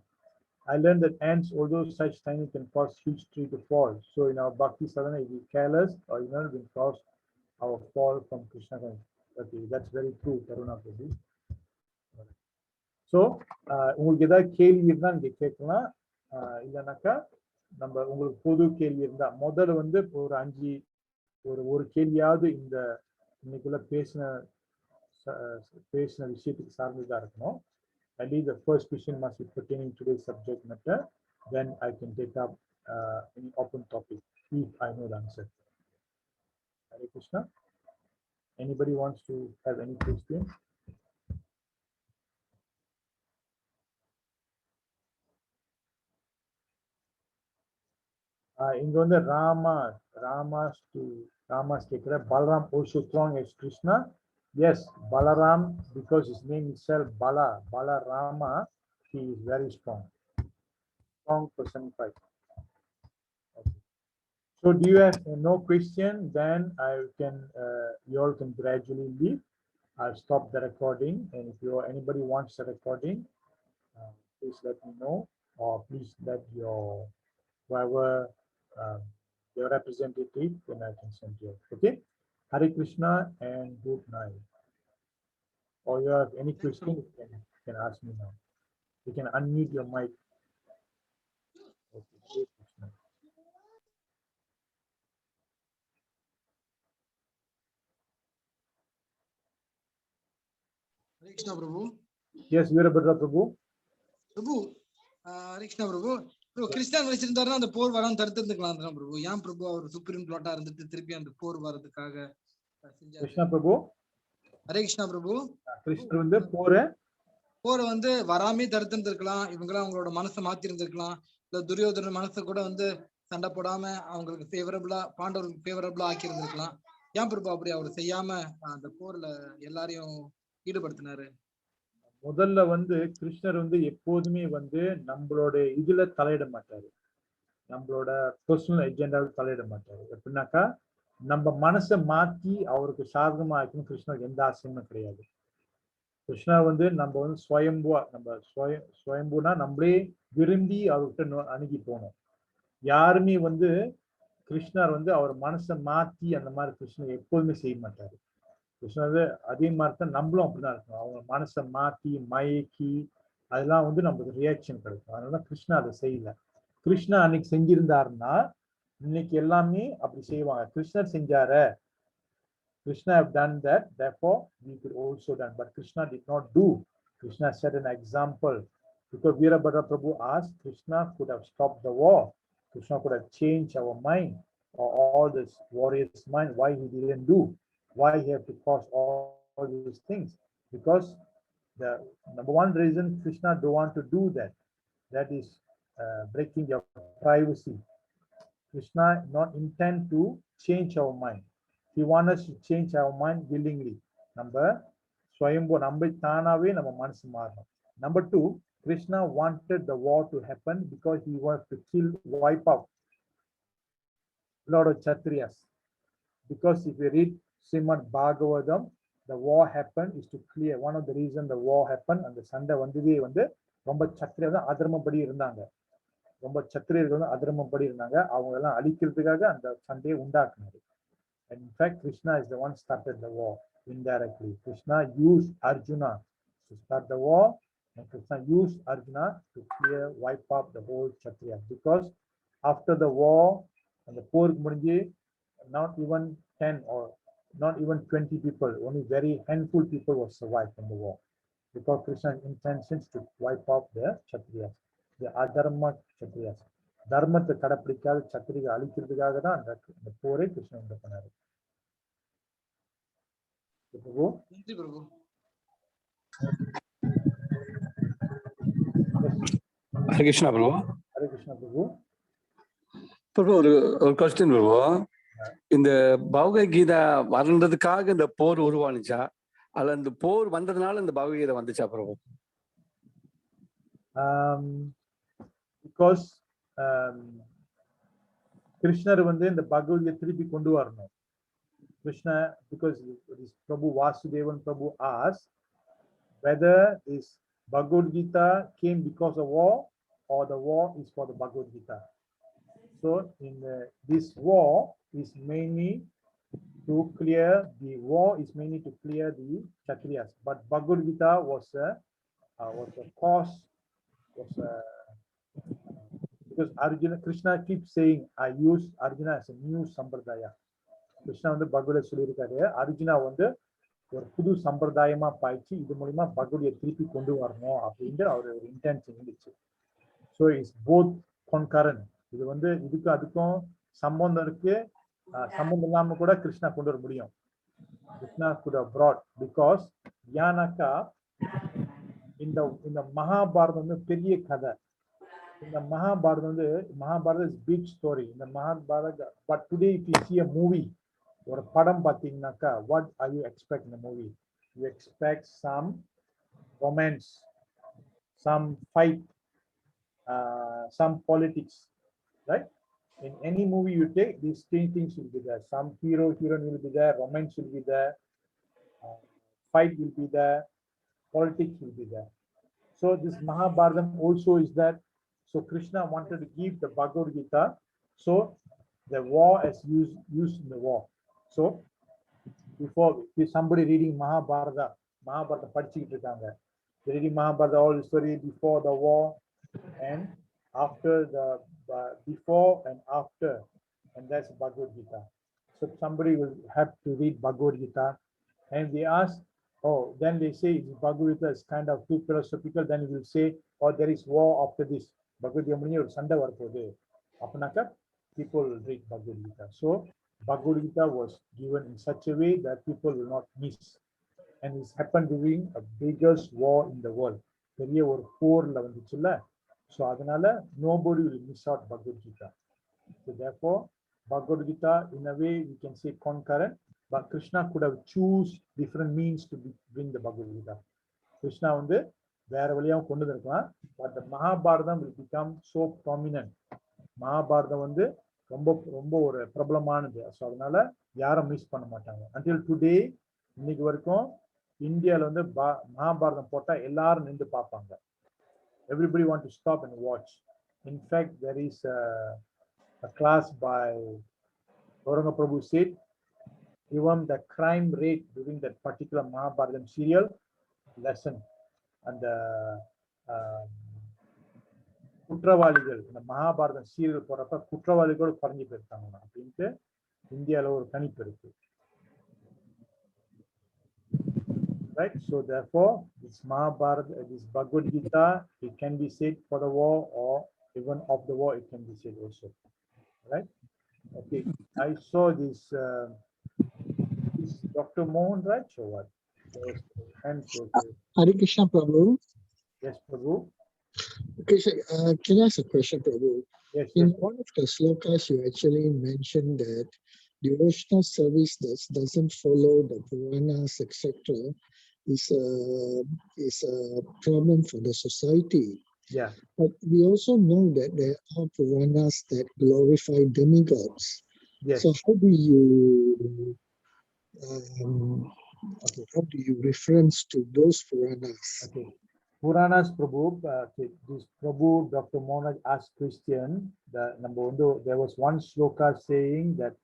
I learned that ants, although such tiny, can cause huge tree to fall. So in our bhakti sadhana, if we careless or ignorant, will cause our fall from Krishna. Okay, that's very true, Karuna Prabhu. So உங்களுக்கு ஏதாவது கேள்வி இருந்தா நீங்க கேட்கலாம். இல்லைனாக்கா நம்ம உங்களுக்கு பொது கேள்வி இருந்தா முதல்ல வந்து ஒரு கேள்வியாவது இந்த இன்னைக்குள்ள பேசின விஷயத்துக்கு சார்ந்ததா இருக்கணும். At least the first question must be pertaining to today's subject matter. Then I can take up any open topic if I know the answer. Hare Krishna. Anybody wants to have any questions? இங்க வந்து ராமாஸ் கேட்கிற Balaram also strong as Krishna. Yes, Balaram, because his name itself Balarama, he is very strong personified. Okay. So do you have no question? Then you all can gradually leave. I'll stop the recording, and if anybody wants the recording, please let me know, or please let whoever your representative, then I can send you. Okay, Hare Krishna and good night. Or you have any question, you can ask me now. You can unmute your mic. Okay, Hare Krishna. Hare Krishna Prabhu. Yes, Veerabhadra Prabhu. Prabhu, Hare Krishna Prabhu. Christian வச்சிருந்தாருன்னா அந்த போர் வராம தடுத்துக்கலாம் பிரபு. ஏன் பிரபு அவர் supreme கோர்ட்டா இருந்துட்டு திருப்பி அந்த போர் வரதுக்காக கிருஷ்ணா பிரபு. ஹரே கிருஷ்ணா பிரபு. கிருஷ்ணர் வந்து போரை வந்து வராமே தடுத்திருந்திருக்கலாம். இவங்களாம் அவங்களோட மனசை மாத்தி இருந்திருக்கலாம். இல்ல துரியோதன மனசை கூட வந்து சண்டை போடாம அவங்களுக்கு ஃபேவரபிளா, பாண்டவர்களுக்கு ஃபேவரபிளா ஆக்கி இருந்திருக்கலாம். ஏன் பிரபு அப்படி அவர் செய்யாம அந்த போர்ல எல்லாரையும் ஈடுபடுத்தினாரு? முதல்ல வந்து கிருஷ்ணர் வந்து எப்போதுமே வந்து நம்மளோட இதுல தலையிட மாட்டாரு, நம்மளோட பர்சனல் எஜெண்டாவில் தலையிட மாட்டாரு. எப்படின்னாக்கா நம்ம மனசை மாத்தி அவருக்கு சாதகமா ஆக்கணும் கிருஷ்ணருக்கு எந்த ஆசையுமே கிடையாது. கிருஷ்ணா வந்து நம்ம வந்து ஸ்வயம்புவா, நம்ம ஸ்வயம்புனா நம்மளே விரும்பி அவர்கிட்ட அணுகி போனோம். யாருமே வந்து கிருஷ்ணர் வந்து அவர் மனசை மாத்தி அந்த மாதிரி கிருஷ்ணர் எப்போதுமே செய்ய மாட்டாரு. கிருஷ்ணர் வந்து அதே மாதிரி தான் நம்மளும் அப்படிதான் இருக்கணும். அவங்க மனசை மாத்தி மயக்கி அதெல்லாம் வந்து நமக்கு ரியாக்ஷன் கிடைக்கும். அதனால கிருஷ்ணா அதை செய்யல. கிருஷ்ணா அன்னைக்கு செஞ்சிருந்தாருன்னா இன்னைக்கு எல்லாமே அப்படி செய்வாங்க. கிருஷ்ணர் செஞ்சாரு, Krishna have done that, therefore we could also done. But Krishna did not do. Krishna set an example. Because Veerabhadra Prabhu asked, Krishna could have stopped the war. Krishna could have changed our mind or all this warrior's mind. Why he didn't do? Why he have to cause all these things? Because the number one reason Krishna don't want to do that. That is breaking your privacy. Krishna not intend to change our mind. He wants us to change our mind willingly. Number Swayambhu நம்ம தானாவே நம்ம மனசு மாறணும். Number two, Krishna wanted the war to happen because he wanted to wipe out a lot of Kshatriyas. Because if you read Srimad Bhagavatam, the war happened is to clear. One of the reason the war happened and the சண்டை வந்ததே வந்து ரொம்ப சத்திரியா தான் அதர்மப்படி இருந்தாங்க. ரொம்ப சத்திரியர்கள் வந்து அதர்மப்படி இருந்தாங்க. அவங்க எல்லாம் அழிக்கிறதுக்காக அந்த சண்டையை உண்டாக்குனாரு. And in fact, Krishna is the one started the war indirectly. Krishna used Arjuna to start the war, and Krishna used Arjuna to wipe up the whole Kshatriya. Because after the war, and the poor Murji, not even 10 or not even 20 people, only very handful people were survived from the war. Because Krishna's intentions to wipe out the Kshatriyas, the Adharma Kshatriyas. தர்மத்தை கடைப்பிடிக்காத சத்திரிகை அழிக்கிறதுக்காக தான் அந்த போரை கிருஷ்ணன் உண்டு பண்ணாரு. நன்றி பிரபு. ஹரே கிருஷ்ணா பிரபு. ஹரே கிருஷ்ணா பிரபு. பிரபு ஒரு question பிரபு. இந்த பகவத்கீதா வந்ததுக்காக இந்த போர் உருவானுச்சா அல்ல இந்த போர் வந்ததுனால இந்த பகவத்கீதை வந்துச்சா பிரபு? Because கிருஷ்ணர் வந்து இந்த பகவத்கீதை திருப்பி கொண்டு வரணும். Krishna, because this Prabhu Vasudevan Prabhu asked whether this Bhagavad Gita came because of war or the war is for the Bhagavad Gita. So in this war is mainly to clear the Kshatriyas, but Bhagavad Gita was a cause, because Arjuna, Krishna keeps saying, I use Arjuna as a new Sampradaya. Krishna வந்து பகவத சொல்லியிருக்காரு, அர்ஜுனா வந்து ஒரு புது சம்பிரதாயமா பாய்ச்சி இது மூலியமா பகவதியை திருப்பி கொண்டு வரணும் அப்படின்ட்டு அவர் ஒரு இன்டென்ஷன் இருந்துச்சு. So it's both concurrent. இது வந்து இதுக்கும் அதுக்கும் சம்பந்தம் இருக்கு. சம்பந்தம் இல்லாம கூட கிருஷ்ணா கொண்டு வர முடியும். Krishna could have brought, because ஏன்னாக்கா இந்த மகாபாரதம் வந்து பெரிய கதை. இந்த மகாபாரதம் வந்து மகாபாரதம் இஸ் பிக் ஸ்டோரி. இந்த Mahabharata but today if you see a movie, ஒரு படம் பார்த்தீங்கன்னாக்கா what are you expect in a movie? You expect some romance, some fight, some politics, right? In any movie you take, these three things will be there. Some heroine will be there, romance will be there, fight will be there, politics will be there. So this Mahabharata also is that. So Krishna wanted to give the Bhagavad Gita, so the war is used in the war. So before, if somebody reading Mahabharata படிச்சிட்டு இருக்காங்க, reading Mahabharata, all the story before the war and after the before and after, and that's Bhagavad Gita. So somebody will have to read Bhagavad Gita, and they ask, oh, then they say Bhagavad Gita is kind of too philosophical. Then you will say, oh, there is war after this. Bhagavad Gita முடிஞ்சு ஒரு சண்டை வரப்போகுது அப்படின்னாக்கா people will read Bhagavad Gita. So Bhagavad Gita was given in such a way that people will not miss, and it's happened during a biggest war in the world. பெரிய ஒரு போர்ல வந்துச்சுல்ல, so அதனால nobody will miss out Bhagavad Gita. So therefore Bhagavad Gita in a way we can say concurrent, but Krishna could have choose different means to bring the Bhagavad Gita. Krishna வந்து வேற வழியாகவும் கொண்டு வந்திருக்கலாம், but the Mahabharata will become so prominent. Mahabharatam வந்து ரொம்ப ரொம்ப ஒரு பிரபலமானது. ஸோ அதனால யாரும் மிஸ் பண்ண மாட்டாங்க. until today இன்னைக்கு வரைக்கும் இந்தியால வந்து மகாபாரதம் போட்டா எல்லாரும் நின்று பார்ப்பாங்க. Everybody want to stop and watch. In fact, there is a class by Auranga Prabhu said, even the crime rate during that particular Mahabharatam serial lesson and the குற்றவாளிகள் இந்த மகாபாரதம் சீரியல் போறப்ப குற்றவாளிகளோடு குறைஞ்சு போயிருக்காங்க அப்படின்ட்டு இந்தியால ஒரு கணிப்பு இருக்கு. Right, so therefore this Mahabharata, this Bhagavad Gita, it can be said for the war or even of the war it can be said also. Right? Okay, I saw this Dr. Mohan Raj or what? Hare Krishna Prabhu. Yes, Prabhu. Krishna, can I ask a question, Prabhu? Yes, In yes. one of the slokas, you actually mentioned that devotional service that doesn't follow the Puranas, etc., is a problem for the society. Yeah. But we also know that there are Puranas that glorify demigods. Yes. So how do you how do you reference to those Puranas? Okay. Puranas Prabhu, this Prabhu, Dr. Mohan asked Christian, the number one, there was one sloka saying that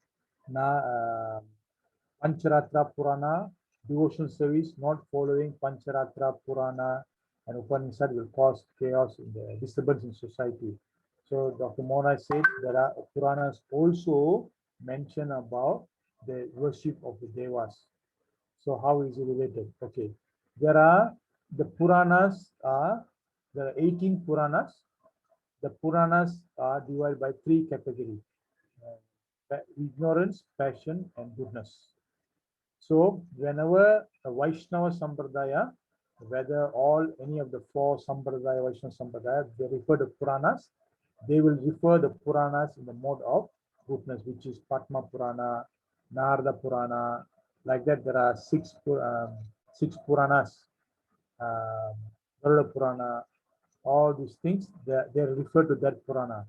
Pancharatra Purana, devotional service not following Pancharatra Purana and Upanishad will cause chaos in the disturbance in society. So Dr. Mohan said there are Puranas also mention about the worship of the Devas. So how is it related? Okay, there are the Puranas are there are 18 Puranas. The Puranas are divided by 3 categories: ignorance, passion, and goodness. So whenever a Vaishnava Sampradaya, whether all any of the 4 Sampradaya, Vaishnava Sampradaya, they refer to Puranas, they will refer the Puranas in the mode of goodness, which is Padma Purana, Narada Purana. Like that, there are 6 Puranas, Garuda Purana, all these things, they refer to that Purana.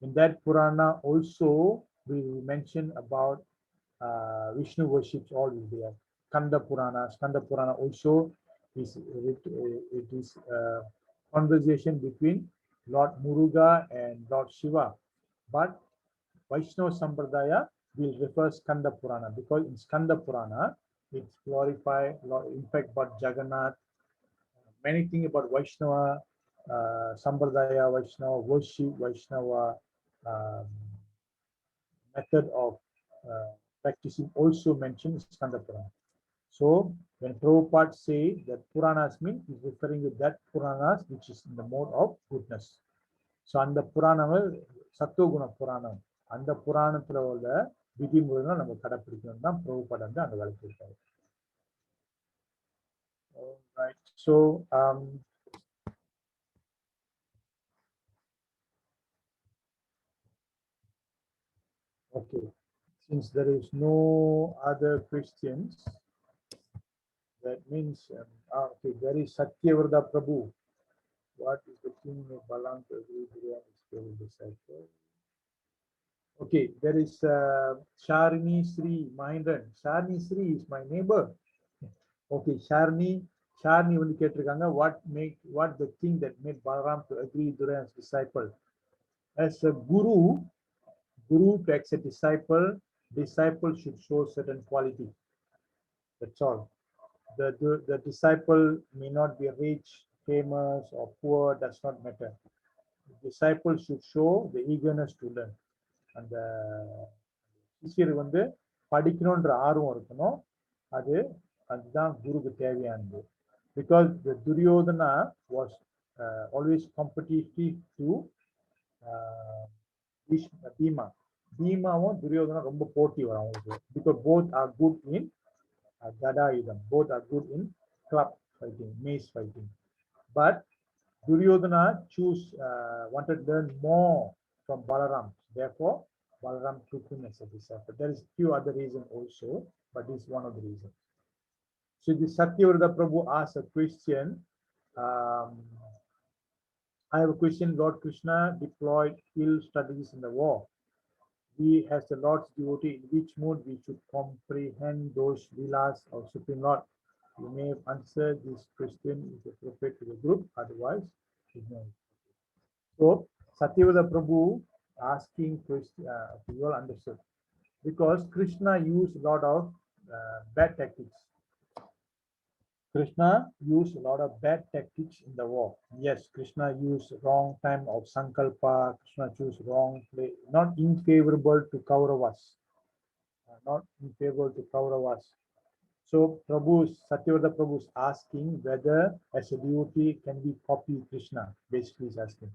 In that Purana also, we mention about Vishnu worships all is there. Skanda Purana also is it is conversation between Lord Muruga and Lord Shiva. But Vaishnava Sampradaya will refer Skanda Purana because in Skanda Purana it's glorified, in fact, about Jagannath, many things about Vaishnava Sampradaya, Vaishnava worship, Vaishnava method of practicing also mentioned Skanda Purana. So when Prabhupada say that Puranas mean, is referring to that Puranas which is in the mode of goodness. So அந்த புராணங்கள் சத்துவகுண புராணம், அந்த புராணத்துல உள்ள விதிமுறைகளை நம்ம கடைப்பிடிக்கணும் தான் பிரபுபாட் வந்து அங்க வேலை இருக்காரு. Alright, so okay, since there is no other questions, that means okay, there is Satyavrata Prabhu. What is the king of Balang to agree to the disciple? Okay, there is Sharini Sri Mahindran. Sharini Sri is my neighbor. Okay, Sharini வந்து கேட்டிருக்காங்க, what the thing that made Balaram to agree Durga as disciple? As a guru to accept disciple should show certain quality. That's all. The disciple may not be rich, famous, or poor, does not matter. The disciple should show the eagerness to learn. And the சிஷியர் வந்து படிக்கணும்ன்ற ஆர்வம் இருக்கணும். அதுதான் குருக்கு தேவையானது. Because the Duryodhana was always competitive to Bhima. Bhimaவும் Duryodhana ரொம்ப போட்டி வரும் அவங்களுக்கு. Because both are good in Gadayudham, both are good in club fighting, mace fighting. But Duryodhana wanted to learn more from Balaram. Therefore, Balaram took him as a disciple. There is few other reasons also, but this is one of the reasons. So the Satyavrata Prabhu asked a question. I have a question. Lord Krishna deployed ill strategies in the war. We, as the Lord's devotee, in which mood we should comprehend those vilas of Supreme Lord? You may answer this question if appropriate to the group, otherwise ignore it. So Satyavada Prabhu asking question, you all understood, because Krishna used a lot of bad tactics. Krishna used a lot of bad tactics in the war. Yes, Krishna used wrong time of Sankalpa. Krishna chose wrong place, not in favorable to Kauravas, not in favor to Kauravas. So Satyavada Prabhu is asking whether as a devotee can we copy Krishna, basically is asking.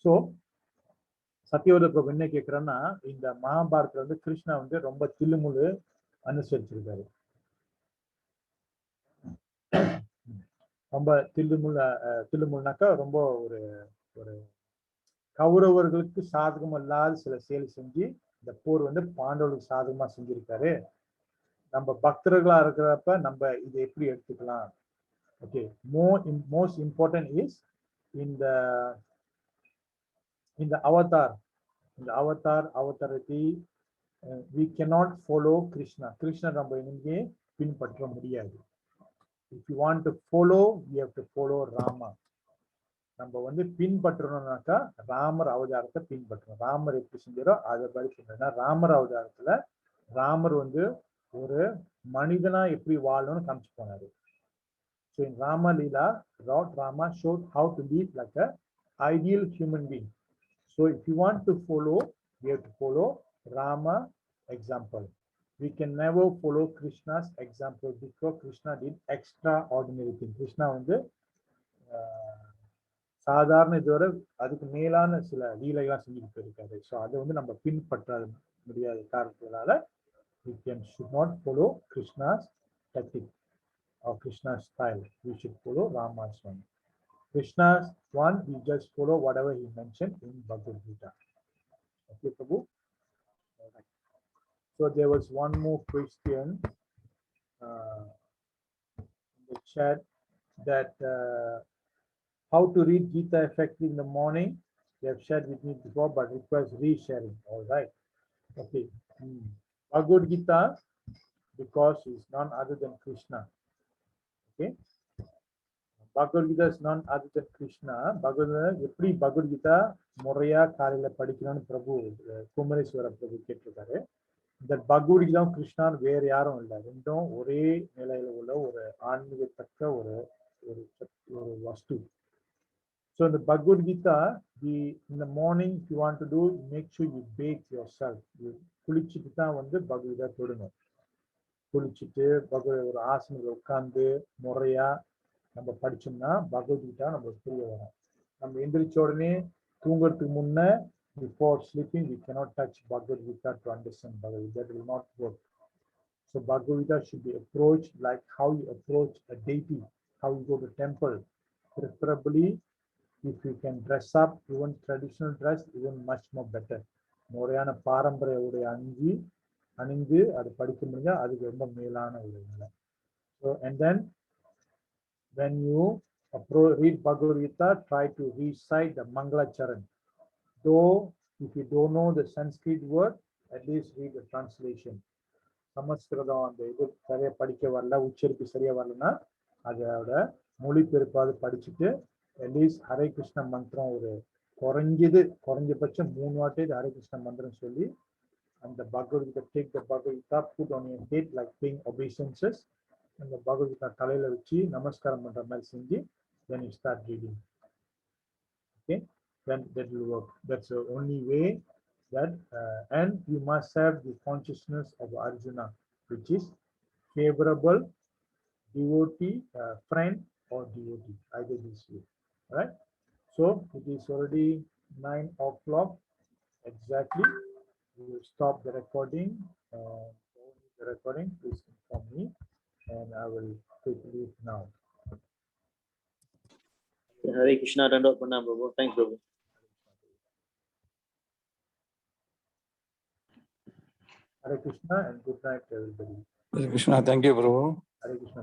So சத்யவத பிரபு என்ன கேட்கிறேன்னா, இந்த மகாபாரதத்துல வந்து கிருஷ்ணா வந்து ரொம்ப தில்லுமுழு அனுசரிச்சிருக்காரு. ரொம்ப தில்லுமுள்னாக்கா ரொம்ப ஒரு ஒரு கௌரவர்களுக்கு சாதகம் இல்லாத சில செயல் செஞ்சு இந்த போர் வந்து பாண்டவர்களுக்கு சாதகமா செஞ்சிருக்காரு. நம்ம பக்தர்களா இருக்கிறப்ப நம்ம இதை எப்படி எடுத்துக்கலாம்? ஓகே, மோஸ்ட் இம்பார்ட்டன்ட் இஸ் இந்த அவதாரத்தை we cannot follow Krishna. Krishna நம்ம இங்கே பின்பற்ற முடியாது. If you want to follow, we have to follow Rama. நம்ம வந்து பின்பற்றணும்னாக்கா ராமர் அவதாரத்தை பின்பற்றணும். ராமர் எப்படி செஞ்சாரோ அதை படி செஞ்சோம்னா, ராமர் அவதாரத்துல ராமர் வந்து ஒரு மனிதனா எப்படி வாழணும்னு காமிச்சு போனாரு. So in Rama Leela, Lord Rama showed how to live like a ideal human being. So if you want to follow, we have to follow Rama example. We can never follow Krishna's example because Krishna did extraordinary things. Krishna வந்து சாதாரண இதோட அதுக்கு மேலான சில லீலைகள்லாம் செஞ்சுட்டு இருக்காரு. So அதை வந்து நம்ம பின்பற்ற முடியாத காரணத்தினால we should not follow Krishna's tactic or Krishna's style. We should follow Rama's one. Krishna's one, we just follow whatever he mentioned in Bhagavad Gita. Okay, Prabhu? Right. So there was one more question in the chat that how to read Gita effectively in the morning. They have shared with me before, but requires resharing. All right. Okay. Bhagavad Gita, because it's none other than Krishna. Okay. Bhagavad Gita is none other than Krishna. எப்படி Bhagavad Gita முறையா காலையில படிக்கணும்னு பிரபு குமரேஸ்வர பிரபு கேட்டிருக்காரு. இந்த Bhagavad Gita Krishna வேற யாரும் இல்லை, ரெண்டும் ஒரே நிலையில உள்ள ஒரு ஆன்மீகத்தக்க ஒரு வஸ்து. So in the Bhagavad Gita, in the morning, if you want to do, make sure you bathe yourself. குளிச்சுட்டு தான் வந்து Bhagavad Gita தொடணும். குளிச்சுட்டு ஒரு ஆசனத்தில் உட்கார்ந்து முறையா நம்ம படிச்சோம்னா Bhagavad Gita நம்மளுக்கு புரிய வரும். நம்ம எந்திரிச்ச உடனே தூங்குறதுக்கு முன்ன, before sleeping, we cannot touch Bhagavad Gita to understand Bhagavad Gita. That will not work. So Bhagavad Gita should be approached like how you approach a deity, how you go to temple. Preferably, if you can dress up, even traditional dress, even much more better. முறையான பாரம்பரிய உடை அணிந்து அது படிக்க முடிஞ்சா அதுக்கு ரொம்ப மேலான ஒரு நிலை. So and then when you read Bhagavad Gita, try to recite the Mangala Charan. Though if you don't know the Sanskrit word, at least read the translation. சமஸ்கிருதம் அந்த இது சரியா படிக்க வரல, உச்சரிப்பு சரியா வரலன்னா அதோட மொழிபெயர்ப்பாவது படிச்சுட்டு அட்லீஸ்ட் ஹரே கிருஷ்ண மந்திரம் ஒரு குறைஞ்சபட்சம் 3 வாட்டி ஹரே கிருஷ்ண மந்திரம் சொல்லி அந்த Bhagavad Gita, take the Bhagavad Gita, put on your head like paying obeisances, and the Bhagavad Gita தலையில வச்சு நமஸ்காரம் பண்ற மாதிரி செஞ்சு then you start reading. Okay, then that will work. That's the only way that and you must have the consciousness of Arjuna, which is favorable devotee, friend or devotee, either this way. All right. So it is already 9 o'clock exactly. We will stop the recording. Please inform me, and I will take leave now. Hare Krishna, Dandot Pranam, Prabhu. Thanks, Prabhu. Hare Krishna and good night, everybody. Hare Krishna. Thank you, Prabhu. Hare Krishna.